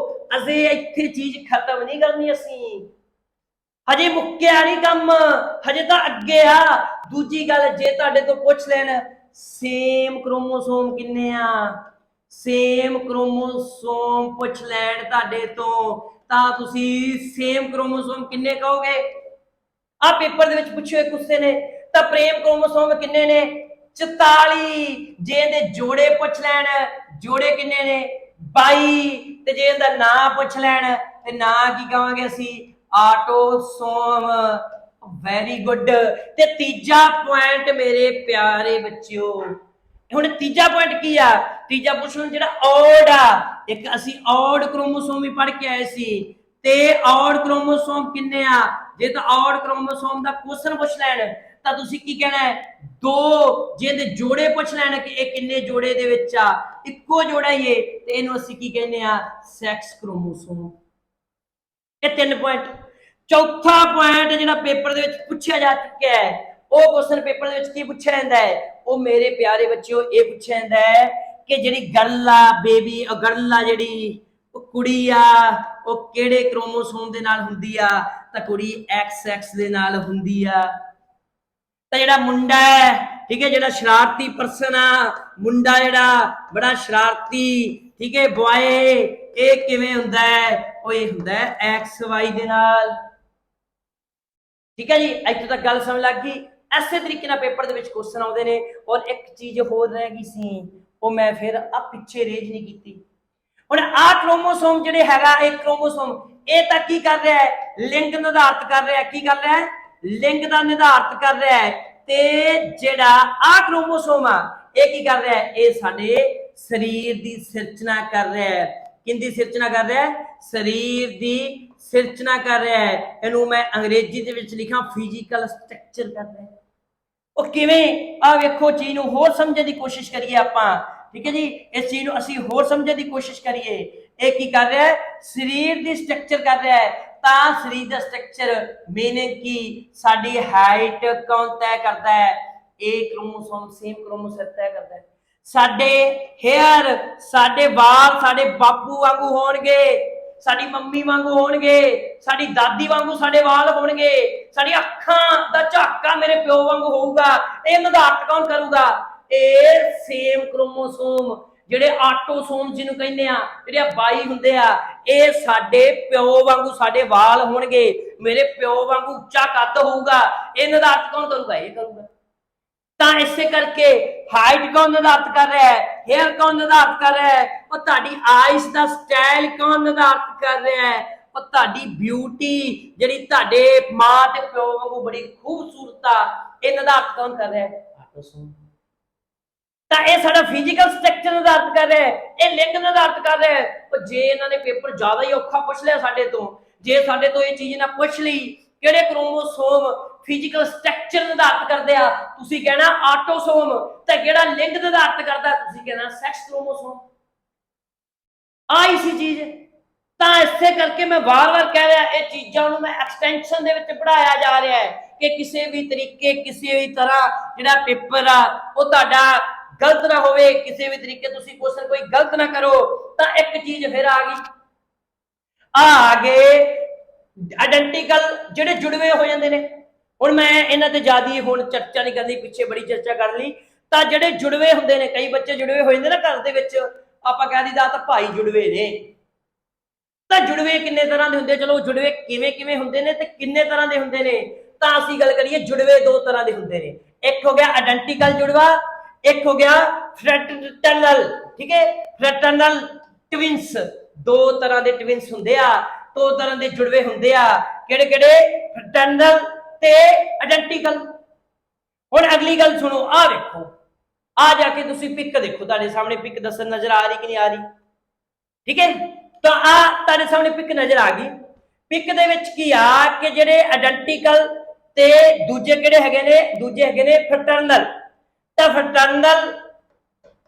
ਅਸੀਂ ਇੱਥੇ ਚੀਜ਼ ਖਤਮ ਨਹੀਂ ਕਰਨੀ, ਅਸੀਂ ਹਜੇ ਮੁੱਕਿਆ ਨਹੀਂ ਕੰਮ, ਹਜੇ ਤਾਂ ਅੱਗੇ ਆ। ਦੂਜੀ ਗੱਲ, ਜੇ ਤੁਹਾਡੇ ਤੋਂ ਪੁੱਛ ਲੈਣ ਸੇਮ ਕ੍ਰੋਮੋਸੋਮ ਕਿੰਨੇ ਆ, ਸੇਮ ਕ੍ਰੋਮੋਸੋਮ ਪੁੱਛ ਲੈਣ ਤੁਹਾਡੇ ਤੋਂ, ਤਾਂ ਤੁਸੀਂ ਸੇਮ ਕ੍ਰੋਮੋਸੋਮ ਕਿੰਨੇ ਕਹੋਗੇ? ਆ ਪੇਪਰ ਦੇ ਵਿੱਚ ਪੁੱਛੇ ਕਿਸੇ ਨੇ ਤਾਂ ਪ੍ਰੇਮ ਕ੍ਰੋਮੋਸੋਮ ਕਿੰਨੇ ਨੇ? 44। ਜੇ ਇਹਦੇ ਜੋੜੇ ਪੁੱਛ ਲੈਣ, ਜੋੜੇ ਕਿੰਨੇ ਨੇ? 22। ਤੇ ਜੇ ਇਹਦਾ ਨਾਂ ਪੁੱਛ ਲੈਣ ਤੇ ਨਾਂ ਕੀ ਕਹਾਂਗੇ ਅਸੀਂ? ਆਟੋਸੋਮ। Very good. ਤੇ ਤੀਜਾ ਪੁਆਇੰਟ ਮੇਰੇ ਪਿਆਰੇ ਬੱਚਿਓ, ਹੁਣ ਤੀਜਾ ਪੁਆਇੰਟ ਕੀ ਆ? ਤੀਜਾ ਪੁੱਛਣ ਜਿਹੜਾ ਔਡ ਆ, ਇੱਕ ਅਸੀਂ ਔਡ ਕ੍ਰੋਮੋਸੋਮ ਵੀ ਪੜ੍ਹ ਕੇ ਆਏ ਸੀ। ਤੇ ਔਡ ਕ੍ਰੋਮੋਸੋਮ ਕਿੰਨੇ ਆ? ਜੇ ਤਾਂ ਔਡ ਕ੍ਰੋਮੋਸੋਮ ਦਾ ਕੁਐਸਚਨ ਪੁੱਛ ਲੈਣ ਤਾਂ ਤੁਸੀਂ ਕੀ ਕਹਿਣਾ ਹੈ? 2। ਜੇ ਇਹਦੇ ਜੋੜੇ ਪੁੱਛ ਲੈਣ ਕਿ ਇਹ ਕਿੰਨੇ ਜੋੜੇ ਦੇ ਵਿੱਚ ਆ, ਇੱਕੋ ਜੋੜਾ ਹੀ ਹੈ, ਤੇ ਇਹਨੂੰ ਅਸੀਂ ਕੀ ਕਹਿੰਦੇ ਆ? Sex chromosome. ਇਹ 3 ਪੁਆਇੰਟ। ਚੌਥਾ ਪੁਆਇੰਟ ਜਿਹੜਾ ਪੇਪਰ ਦੇ ਵਿੱਚ ਪੁੱਛਿਆ ਜਾ ਚੁੱਕਿਆ ਹੈ, ਉਹ ਕੁਐਸਚਨ ਪੇਪਰ ਦੇ ਵਿੱਚ ਕੀ ਪੁੱਛਿਆ ਜਾਂਦਾ ਹੈ? ਉਹ ਮੇਰੇ ਪਿਆਰੇ ਬੱਚਿਓ ਇਹ ਪੁੱਛਿਆ ਜਾਂਦਾ ਹੈ ਕਿ ਜਿਹੜੀ ਗਰਲ ਆ, ਬੇਬੀ, ਉਹ ਗਰਲ ਆ ਜਿਹੜੀ, ਉਹ ਕੁੜੀ ਆ, ਉਹ ਕਿਹੜੇ ਕ੍ਰੋਮੋਸੋਮ ਦੇ ਨਾਲ ਹੁੰਦੀ ਆ? ਤਾਂ ਕੁੜੀ XX ਦੇ ਨਾਲ ਹੁੰਦੀ ਆ। ਤਾਂ ਜਿਹੜਾ ਮੁੰਡਾ ਹੈ, ਠੀਕ ਹੈ, ਜਿਹੜਾ ਸ਼ਰਾਰਤੀ ਪਰਸਨ ਆ, ਮੁੰਡਾ ਜਿਹੜਾ ਬੜਾ ਸ਼ਰਾਰਤੀ, ਠੀਕ ਹੈ, ਬॉय, ਇਹ ਕਿਵੇਂ ਹੁੰਦਾ ਹੈ? ਉਹ ਇਹ ਹੁੰਦਾ ਹੈ XY ਦੇ ਨਾਲ। ਠੀਕ ਹੈ ਜੀ, ਇੱਥੇ ਤੱਕ ਗੱਲ ਸਮਝ ਲੱਗ ਗਈ। ਐਸੇ ਤਰੀਕੇ ਨਾਲ ਪੇਪਰ ਦੇ ਵਿੱਚ ਕੁਐਸਚਨ ਆਉਂਦੇ ਨੇ। ਔਰ ਇੱਕ ਚੀਜ਼ ਹੋਰ ਰਹਿ ਗਈ ਸੀ, ਉਹ ਮੈਂ ਫਿਰ ਆ ਪਿੱਛੇ ਰੇਜ ਨਹੀਂ ਕੀਤੀ। ਹੁਣ ਆ ਕ੍ਰੋਮੋਸੋਮ ਜਿਹੜੇ ਹੈਗਾ, ਇਹ ਕ੍ਰੋਮੋਸੋਮ ਇਹ ਤਾਂ ਕੀ ਕਰ ਰਿਹਾ ਹੈ? ਲਿੰਗ ਨਿਰਧਾਰਿਤ ਕਰ ਰਿਹਾ। ਕੀ ਕਰ ਰਿਹਾ ਹੈ? ਲਿੰਗ ਦਾ ਨਿਰਧਾਰਿਤ ਕਰ ਰਿਹਾ ਹੈ। ਤੇ ਜਿਹੜਾ ਆ ਕ੍ਰੋਮੋਸੋਮ ਆ, ਇਹ ਕੀ ਕਰ ਰਿਹਾ ਹੈ? ਇਹ ਸਾਡੇ ਸਰੀਰ ਦੀ ਸਿਰਜਣਾ ਕਰ ਰਿਹਾ ਹੈ। ਕਿੰਦੀ ਸਿਰਜਣਾ ਕਰ ਰਿਹਾ ਹੈ? ਸਰੀਰ ਦੀ ਸਿਰਜਣਾ ਕਰ ਰਿਹਾ ਹੈ। ਇਹਨੂੰ ਮੈਂ ਅੰਗਰੇਜ਼ੀ ਦੇ ਵਿੱਚ ਲਿਖਾਂ ਫਿਜ਼ੀਕਲ ਸਟਰਕਚਰ ਕਰ ਰਿਹਾ ਹੈ। ਉਹ ਕਿਵੇਂ? ਆ ਵੇਖੋ, ਚੀਜ਼ ਨੂੰ ਹੋਰ ਸਮਝਣ ਦੀ ਕੋਸ਼ਿਸ਼ ਕਰੀਏ ਆਪਾਂ। ਠੀਕ ਹੈ ਜੀ, ਇਸ ਚੀਜ਼ ਨੂੰ ਅਸੀਂ ਹੋਰ ਸਮਝਣ ਦੀ ਕੋਸ਼ਿਸ਼ ਕਰੀਏ। ਇਹ ਕੀ ਕਰ ਰਿਹਾ ਹੈ? ਸਰੀਰ ਦੀ ਸਟਰਕਚਰ ਕਰ ਰਿਹਾ ਹੈ। ਤਾਂ ਸਰੀਰ ਦਾ ਸਟਰਕਚਰ ਮੀਨਿੰਗ ਕੀ? ਸਾਡੀ ਹਾਈਟ ਕੌਣ ਤੈਅ ਕਰਦਾ ਹੈ? ਇਹ ਕ੍ਰੋਮੋਸੋਮ, ਸੇਮ ਕ੍ਰੋਮੋਸੋਮ ਤੈਅ ਕਰਦਾ ਹੈ। ਸਾਡੇ ਹੇਅਰ, ਸਾਡੇ ਵਾਲ ਸਾਡੇ ਬਾਪੂ ਵਾਂਗੂ ਹੋਣਗੇ, ਸਾਡੀ ਮੰਮੀ ਵਾਂਗੂ ਹੋਣਗੇ, ਸਾਡੀ ਦਾਦੀ ਵਾਂਗੂ ਸਾਡੇ ਵਾਲ ਹੋਣਗੇ, ਸਾਡੀ ਅੱਖਾਂ ਦਾ ਝਾਕਾ ਮੇਰੇ ਪਿਓ ਵਾਂਗੂ ਹੋਊਗਾ। ਇਹ ਨਿਰਧਾਰਤ ਕੌਣ ਕਰੂਗਾ? ਇਹ ਸੇਮ ਕ੍ਰੋਮੋਸੋਮ, ਜਿਹੜੇ ਆਟੋਸੋਮ ਜਿਹਨੂੰ ਕਹਿੰਦੇ ਆ, ਜਿਹੜੇ 22 ਹੁੰਦੇ ਆ, ਇਹ ਸਾਡੇ ਪਿਓ ਵਾਂਗੂ ਸਾਡੇ ਵਾਲ ਹੋਣਗੇ, ਮੇਰੇ ਪਿਓ ਵਾਂਗੂ ਉੱਚਾ ਕੱਦ ਹੋਊਗਾ। ਇਹ ਨਿਰਧਾਰਤ ਕੌਣ ਕਰੂਗਾ? ਇਹ ਕਰੂਗਾ। ਤਾਂ ਇਸੇ ਕਰਕੇ ਹਾਈਟ ਕੌਣ ਨਿਰਧਾਰਿਤ ਕਰ ਰਿਹਾ ਹੈ? हेयर कौन निर्धारित कर रहा है, और ਤੁਹਾਡੀ ਆਈਜ਼ ਦਾ ਸਟਾਈਲ ਕੌਣ ਨਿਰਧਾਰਿਤ ਕਰ ਰਿਹਾ ਹੈ, और ਤੁਹਾਡੀ ਬਿਊਟੀ ਜਿਹੜੀ ਤੁਹਾਡੇ ਮਾਂ ਤੇ ਪਿਓ ਵਾਂਗੂ ਬੜੀ ਖੂਬਸੂਰਤ ਆ, ਇਹ ਨਿਰਧਾਰਿਤ ਕੌਣ ਕਰ ਰਿਹਾ ਹੈ, ਆਟੋਸੋਮ। ਤਾਂ ਇਹ ਸਾਡਾ ਫਿਜ਼ੀਕਲ ਸਟਰਕਚਰ ਨਿਰਧਾਰਿਤ ਕਰ ਰਿਹਾ ਹੈ, ਇਹ ਲਿੰਗ ਨਿਰਧਾਰਿਤ ਕਰ ਰਿਹਾ ਹੈ। ਉਹ ਜੇ ਇਹਨਾਂ ਨੇ ਪੇਪਰ ਜ਼ਿਆਦਾ ਹੀ ਔਖਾ ਪੁੱਛ ਲਿਆ ਸਾਡੇ ਤੋਂ, ਜੇ ਸਾਡੇ ਤੋਂ ਇਹ ਚੀਜ਼ ਨਾ ਪੁੱਛ ਲਈ ਕਿਹੜੇ ਕ੍ਰੋਮੋਸੋਮ ਫਿਜ਼ੀਕਲ ਸਟਰਕਚਰ ਨਿਰਧਾਰਿਤ ਕਰਦੇ ਆ, ਤੁਸੀਂ ਕਹਿਣਾ ਆਟੋਸੋਮ, ਤੇ ਕਿਹੜਾ ਲਿੰਗ ਨਿਰਧਾਰਿਤ ਕਰਦਾ, ਤੁਸੀਂ ਕਹਿਣਾ ਸੈਕਸ ਕ੍ਰੋਮੋਸੋਮ। ਆਹੀ ਸੀ ਚੀਜ਼। ਤਾਂ ਇਸੇ ਕਰਕੇ ਮੈਂ ਵਾਰ-ਵਾਰ ਕਹਿ ਰਿਹਾ, ਇਹ ਚੀਜ਼ਾਂ ਨੂੰ ਮੈਂ ਐਕਸਟੈਂਸ਼ਨ ਦੇ ਵਿੱਚ ਪੜਾਇਆ ਜਾ ਰਿਹਾ ਹੈ ਕਿ ਕਿਸੇ ਵੀ ਤਰੀਕੇ ਕਿਸੇ ਵੀ ਤਰ੍ਹਾਂ ਜਿਹੜਾ ਪੇਪਰ ਆ ਉਹ ਤੁਹਾਡਾ ਗਲਤ ਨਾ ਹੋਵੇ, ਕਿਸੇ ਵੀ ਤਰੀਕੇ ਤੁਸੀਂ ਕੁਐਸਚਨ ਕੋਈ ਗਲਤ ਨਾ ਕਰੋ। ਤਾਂ ਇੱਕ ਚੀਜ਼ ਫਿਰ ਆ ਗਈ, ਆ ਗਏ ਆਇਡੈਂਟੀਕਲ ਜਿਹੜੇ ਜੁੜਵੇਂ ਹੋ ਜਾਂਦੇ ਨੇ। ਹੁਣ ਮੈਂ ਇਹਨਾਂ ਤੇ ਜ਼ਿਆਦਾ ਹੁਣ ਚਰਚਾ ਨਹੀਂ ਕਰਨੀ, ਪਿੱਛੇ ਬੜੀ ਚਰਚਾ ਕਰ ਲਈ। ਤਾਂ ਜਿਹੜੇ ਜੁੜਵੇਂ ਹੁੰਦੇ ਨੇ, ਕਈ ਬੱਚੇ ਜੁੜਵੇਂ ਹੋ ਜਾਂਦੇ ਨਾ ਘਰ ਦੇ ਵਿੱਚ, ਆਪਾਂ ਕਹਿ ਦਿੰਦਾ ਤਾਂ ਭਾਈ ਜੁੜਵੇਂ ਨੇ। ਤਾਂ ਜੁੜਵੇਂ ਕਿੰਨੇ ਤਰ੍ਹਾਂ ਦੇ ਹੁੰਦੇ, ਚਲੋ ਜੁੜਵੇਂ ਕਿਵੇਂ ਕਿਵੇਂ ਹੁੰਦੇ ਨੇ ਤੇ ਕਿੰਨੇ ਤਰ੍ਹਾਂ ਦੇ ਹੁੰਦੇ ਨੇ। ਤਾਂ ਅਸੀਂ ਗੱਲ ਕਰੀਏ, ਜੁੜਵੇਂ ਦੋ ਤਰ੍ਹਾਂ ਦੇ ਹੁੰਦੇ ਨੇ, ਇੱਕ ਹੋ ਗਿਆ ਆਇਡੈਂਟੀਕਲ ਜੁੜਵਾ, ਇੱਕ ਹੋ ਗਿਆ ਫ੍ਰੈਟਰਨਲ। ਠੀਕ ਹੈ, ਫ੍ਰੈਟਰਨਲ ਟਵਿੰਸ, ਦੋ ਤਰ੍ਹਾਂ ਦੇ ਟਵਿੰਸ ਹੁੰਦੇ ਆ, ਦੋ ਤਰ੍ਹਾਂ ਦੇ ਜੁੜਵੇਂ ਹੁੰਦੇ ਆ। ਕਿਹੜੇ ਕਿਹੜੇ? ਫ੍ਰੈਟਰਨਲ ਤੇ ਆਇਡੈਂਟੀਕਲ। ਹੁਣ ਅਗਲੀ ਗੱਲ ਸੁਣੋ, ਆ ਵੇਖੋ, ਆ ਜਾ ਕੇ ਤੁਸੀਂ ਪਿਕ ਦੇਖੋ, ਤੁਹਾਡੇ ਸਾਹਮਣੇ ਪਿਕ ਦੱਸਣ ਨਜ਼ਰ ਆ ਰਹੀ ਕਿ ਨਹੀਂ ਆ ਰਹੀ? ਠੀਕ ਹੈ, ਤਾਂ ਆ ਤੁਹਾਡੇ ਸਾਹਮਣੇ ਪਿਕ ਨਜ਼ਰ ਆ ਗਈ। ਪਿਕ ਦੇ ਵਿੱਚ ਕੀ ਆ ਕਿ ਜਿਹੜੇ ਆਇਡੈਂਟੀਕਲ ਤੇ ਦੂਜੇ ਕਿਹੜੇ ਹੈਗੇ ਨੇ, ਦੂਜੇ ਹੈਗੇ ਨੇ ਫ੍ਰੈਟਰਨਲ। ਤਾਂ ਫ੍ਰੈਟਰਨਲ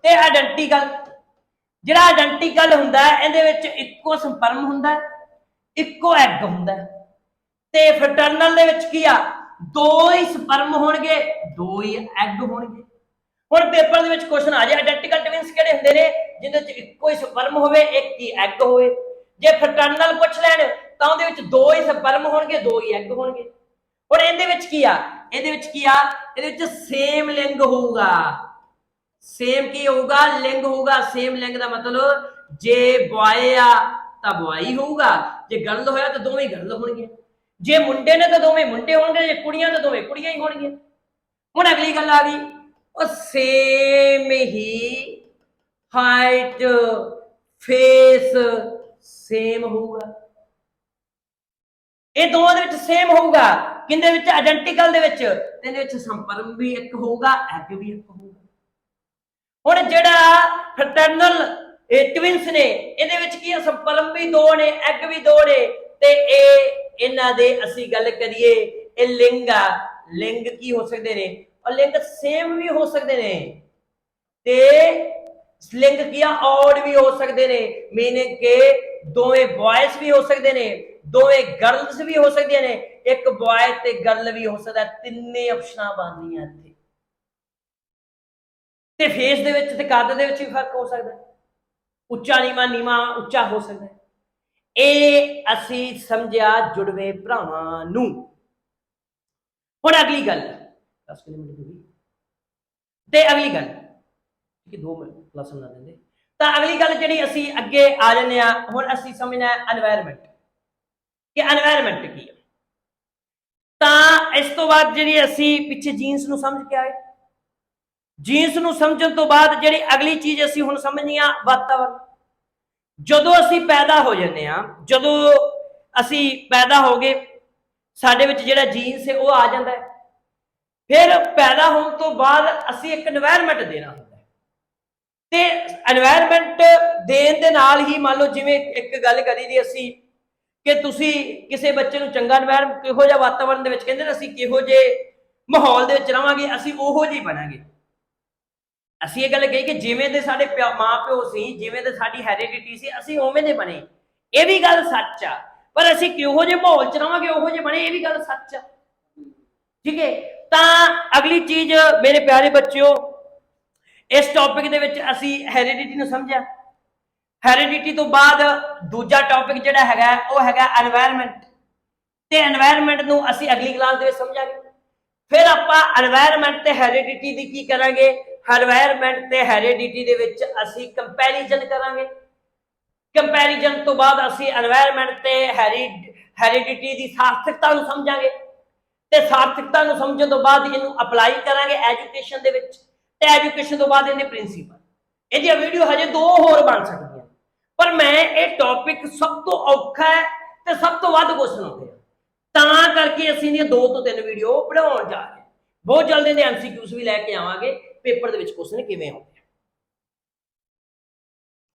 ਤੇ ਆਇਡੈਂਟੀਕਲ, ਜਿਹੜਾ ਆਇਡੈਂਟੀਕਲ ਹੁੰਦਾ ਇਹਦੇ ਵਿੱਚ ਇੱਕੋ ਸਪਰਮ ਹੁੰਦਾ, ਇੱਕੋ ਐਗ ਹੁੰਦਾ। ਤੇ ਫ੍ਰੈਟਰਨਲ ਦੇ ਵਿੱਚ ਕੀ ਆ, ਦੋ ਹੀ ਸਪਰਮ ਹੋਣਗੇ, ਦੋ ਹੀ ਐਗ ਹੋਣਗੇ। ਹੁਣ ਪੇਪਰ ਦੇ ਵਿੱਚ ਕੁਐਸਚਨ ਆ ਜਾਏ ਆਇਡੈਂਟੀਕਲ ਟਵਿੰਸ ਕਿਹੜੇ ਹੁੰਦੇ ਨੇ, ਜਿਹਦੇ ਵਿੱਚ ਇੱਕੋ ਹੀ ਸਪਰਮ ਹੋਵੇ, ਇੱਕ ਹੀ ਐਗ ਹੋਵੇ। ਜੇ ਫ੍ਰੈਟਰਨਲ ਪੁੱਛ ਲੈਣ ਤਾਂ ਉਹਦੇ ਵਿੱਚ ਦੋ ਹੀ ਸਪਰਮ ਹੋਣਗੇ, ਦੋ ਹੀ ਐਗ ਹੋਣਗੇ। ਹੁਣ ਇਹਦੇ ਵਿੱਚ ਕੀ ਆ, ਇਹਦੇ ਵਿੱਚ ਕੀ ਆ, ਇਹਦੇ ਵਿੱਚ ਸੇਮ ਲਿੰਗ ਹੋਊਗਾ। ਸੇਮ ਕੀ ਹੋਊਗਾ? ਲਿੰਗ ਹੋਊਗਾ। ਸੇਮ ਲਿੰਗ ਦਾ ਮਤਲਬ ਜੇ ਬॉय ਆ ਤਾਂ ਬॉय ਹੋਊਗਾ, ਜੇ ਗਰਲ ਹੋਇਆ ਤਾਂ ਦੋਵੇਂ ਗਰਲ ਹੋਣਗੇ, ਜੇ ਮੁੰਡੇ ਨੇ ਤਾਂ ਦੋਵੇਂ ਮੁੰਡੇ ਹੋਣਗੇ, ਜੇ ਕੁੜੀਆਂ ਤਾਂ ਦੋਵੇਂ ਕੁੜੀਆਂ ਹੀ ਹੋਣਗੀਆਂ। ਹੁਣ ਅਗਲੀ ਗੱਲ ਆ ਗਈ, ਉਹ ਸੇਮ ਹੀ ਹਾਈਟ, ਫੇਸ ਸੇਮ ਹੋਊਗਾ। ਇਹ ਦੋਵਾਂ ਦੇ ਵਿੱਚ ਸੇਮ ਹੋਊਗਾ। ਕਿੰਦੇ ਵਿੱਚ? ਆਇਡੈਂਟੀਕਲ ਦੇ ਵਿੱਚ। ਇਹਦੇ ਵਿੱਚ ਸੰਪਰਕ ਵੀ ਇੱਕ ਹੋਊਗਾ, ਐਗ ਵੀ ਇੱਕ ਹੋਊਗਾ। ਹੁਣ ਜਿਹੜਾ ਫ੍ਰੈਟਰਨਲ ਟਵਿੰਸ ਨੇ, ਇਹਦੇ ਵਿੱਚ ਕੀ ਹੈ, ਸੰਪਰਕ ਵੀ ਦੋ ਨੇ, ਐਗ ਵੀ ਦੋ ਨੇ। ਤੇ ਇਹ ਇਹਨਾਂ ਦੇ ਅਸੀਂ ਗੱਲ ਕਰੀਏ, ਇਹ ਲਿੰਗ ਆ। ਲਿੰਗ ਕੀ ਹੋ ਸਕਦੇ ਨੇ? और लिंग सेम भी हो सकते ने, ते लिंग की ऑड भी हो सकते ने, मीनिंग के दोवें बॉयज भी हो सकते ने, दोवें गर्ल्स भी हो सकते ने, एक बॉय ते गर्ल भी हो सकता। तिन्ने ऑप्शनां बनदियां इत्थे। ते फेस दे विच ते कद दे विच भी फर्क हो सकता, उच्चा नीवा नीवा उच्चा हो सकता है। ਇਹ ਅਸੀਂ ਸਮਝਿਆ ਜੁੜਵੇਂ ਭਰਾਵਾਂ ਨੂੰ। ਹੁਣ ਅਗਲੀ ਗੱਲ 10 ਮਿੰਟ ਹੋ ਗਈ ਤੇ ਅਗਲੀ ਗੱਲ ਕਿ 2 ਮਿੰਟ ਪਲੱਸ ਬਣਾ ਦਿੰਦੇ। ਤਾਂ ਅਗਲੀ ਗੱਲ ਜਿਹੜੀ ਅਸੀਂ ਅੱਗੇ ਆ ਜਾਂਦੇ ਆ, ਹੁਣ ਅਸੀਂ ਸਮਝਣਾ এনवायरमेंट ਕਿ এনवायरमेंट ਕੀ ਹੈ। ਤਾਂ ਇਸ ਤੋਂ ਬਾਅਦ ਜਿਹੜੀ ਅਸੀਂ ਪਿੱਛੇ ਜੀਨਸ ਨੂੰ ਸਮਝ ਕੇ ਆਏ, ਜੀਨਸ ਨੂੰ ਸਮਝਣ ਤੋਂ ਬਾਅਦ ਜਿਹੜੀ ਅਗਲੀ ਚੀਜ਼ ਅਸੀਂ ਹੁਣ ਸਮਝਣੀ ਆ ਵਾਤਾਵਰਨ। ਜਦੋਂ ਅਸੀਂ ਪੈਦਾ ਹੋ ਜਾਂਦੇ ਆ, ਜਦੋਂ ਅਸੀਂ ਪੈਦਾ ਹੋ ਗਏ, ਸਾਡੇ ਵਿੱਚ ਜਿਹੜਾ ਜੀਨਸ ਹੈ ਉਹ ਆ ਜਾਂਦਾ ਹੈ। ਫਿਰ ਪੈਦਾ ਹੋਣ ਤੋਂ ਬਾਅਦ ਅਸੀਂ ਇੱਕ এনवायरमेंट ਦੇਣਾ ਹੁੰਦਾ ਹੈ, ਤੇ এনवायरमेंट ਦੇਣ ਦੇ ਨਾਲ ਹੀ ਮੰਨ ਲਓ ਜਿਵੇਂ ਇੱਕ ਗੱਲ ਕਰੀ ਦੀ ਅਸੀਂ ਕਿ ਤੁਸੀਂ ਕਿਸੇ ਬੱਚੇ ਨੂੰ ਚੰਗਾ এনवायरमेंट, ਕਿਹੋ ਜਿਹਾ ਵਾਤਾਵਰਨ ਦੇ ਵਿੱਚ, ਕਹਿੰਦੇ ਨੇ ਅਸੀਂ ਕਿਹੋ ਜਿਹੇ ਮਾਹੌਲ ਦੇ ਵਿੱਚ ਰਵਾਂਗੇ ਅਸੀਂ ਉਹੋ ਜਿਹੇ ਬਣਾਂਗੇ। ਅਸੀਂ ਇਹ ਗੱਲ ਕਹੀ ਕਿ ਜਿਵੇਂ ਦੇ ਸਾਡੇ ਮਾਂ ਪਿਓ ਸੀ, ਜਿਵੇਂ ਦੇ ਸਾਡੀ ਹੈਰੀਡਿਟੀ ਸੀ, ਅਸੀਂ ਉਵੇਂ ਦੇ ਬਣੇ। ਇਹ ਵੀ ਗੱਲ ਸੱਚ ਆ, ਪਰ ਅਸੀਂ ਕਿਹੋ ਜਿਹੇ ਮਾਹੌਲ ਚ ਰਵਾਂਗੇ ਉਹੋ ਜਿਹੇ ਬਣੇ, ਇਹ ਵੀ ਗੱਲ ਸੱਚ ਆ। ਠੀਕ ਹੈ, ਤਾਂ ਅਗਲੀ ਚੀਜ਼ ਮੇਰੇ ਪਿਆਰੇ ਬੱਚਿਓ, ਇਸ ਟੌਪਿਕ ਦੇ ਵਿੱਚ ਅਸੀਂ ਹੈਰੀਡਿਟੀ ਨੂੰ ਸਮਝਿਆ। ਹੈਰੀਡਿਟੀ ਤੋਂ ਬਾਅਦ ਦੂਜਾ ਟੌਪਿਕ ਜਿਹੜਾ ਹੈਗਾ ਉਹ ਹੈਗਾ এনवायरमेंट, ਤੇ এনवायरमेंट ਨੂੰ ਅਸੀਂ ਅਗਲੀ ਕਲਾਸ ਦੇ ਵਿੱਚ ਸਮਝਾਂਗੇ। ਫਿਰ ਆਪਾਂ এনवायरमेंट ਤੇ ਹੈਰੀਡਿਟੀ ਦੀ ਕੀ ਕਰਾਂਗੇ, এনवायरमेंट ਤੇ ਹੈਰੀਡਿਟੀ ਦੇ ਵਿੱਚ ਅਸੀਂ ਕੰਪੈਰੀਜ਼ਨ ਕਰਾਂਗੇ। ਕੰਪੈਰੀਜ਼ਨ ਤੋਂ ਬਾਅਦ ਅਸੀਂ এনवायरमेंट ਤੇ ਹੈਰੀਡਿਟੀ ਦੀ ਸਾਰਥਕਤਾ ਨੂੰ ਸਮਝਾਂਗੇ, ਤੇ ਸਾਰਥਕਤਾ ਨੂੰ ਸਮਝਣ ਤੋਂ ਬਾਅਦ ਇਹਨੂੰ ਅਪਲਾਈ ਕਰਾਂਗੇ ਐਜੂਕੇਸ਼ਨ ਦੇ ਵਿੱਚ, ਤੇ ਐਜੂਕੇਸ਼ਨ ਤੋਂ ਬਾਅਦ ਇਹਦੇ ਪ੍ਰਿੰਸੀਪਲ। ਇਹਦੀਆਂ ਵੀਡੀਓ ਹਜੇ 2 ਹੋਰ ਬਣ ਸਕਦੀਆਂ, ਪਰ ਮੈਂ ਇਹ ਟੌਪਿਕ ਸਭ ਤੋਂ ਔਖਾ ਹੈ ਤੇ ਸਭ ਤੋਂ ਵੱਧ ਕੁਐਸਚਨ ਆਉਂਦੇ ਆ, ਤਾਂ ਕਰਕੇ ਅਸੀਂ ਇਹਦੀਆਂ 2 ਤੋਂ 3 ਵੀਡੀਓ ਬਣਾਉਣ ਜਾ ਰਹੇ ਹਾਂ। ਬਹੁਤ ਜਲਦੀ ਦੇ MCQs ਵੀ ਲੈ ਕੇ ਆਵਾਂਗੇ, ਪੇਪਰ ਦੇ ਵਿੱਚ ਕੁਐਸਚਨ ਕਿਵੇਂ ਆਉਂਦੇ ਆ।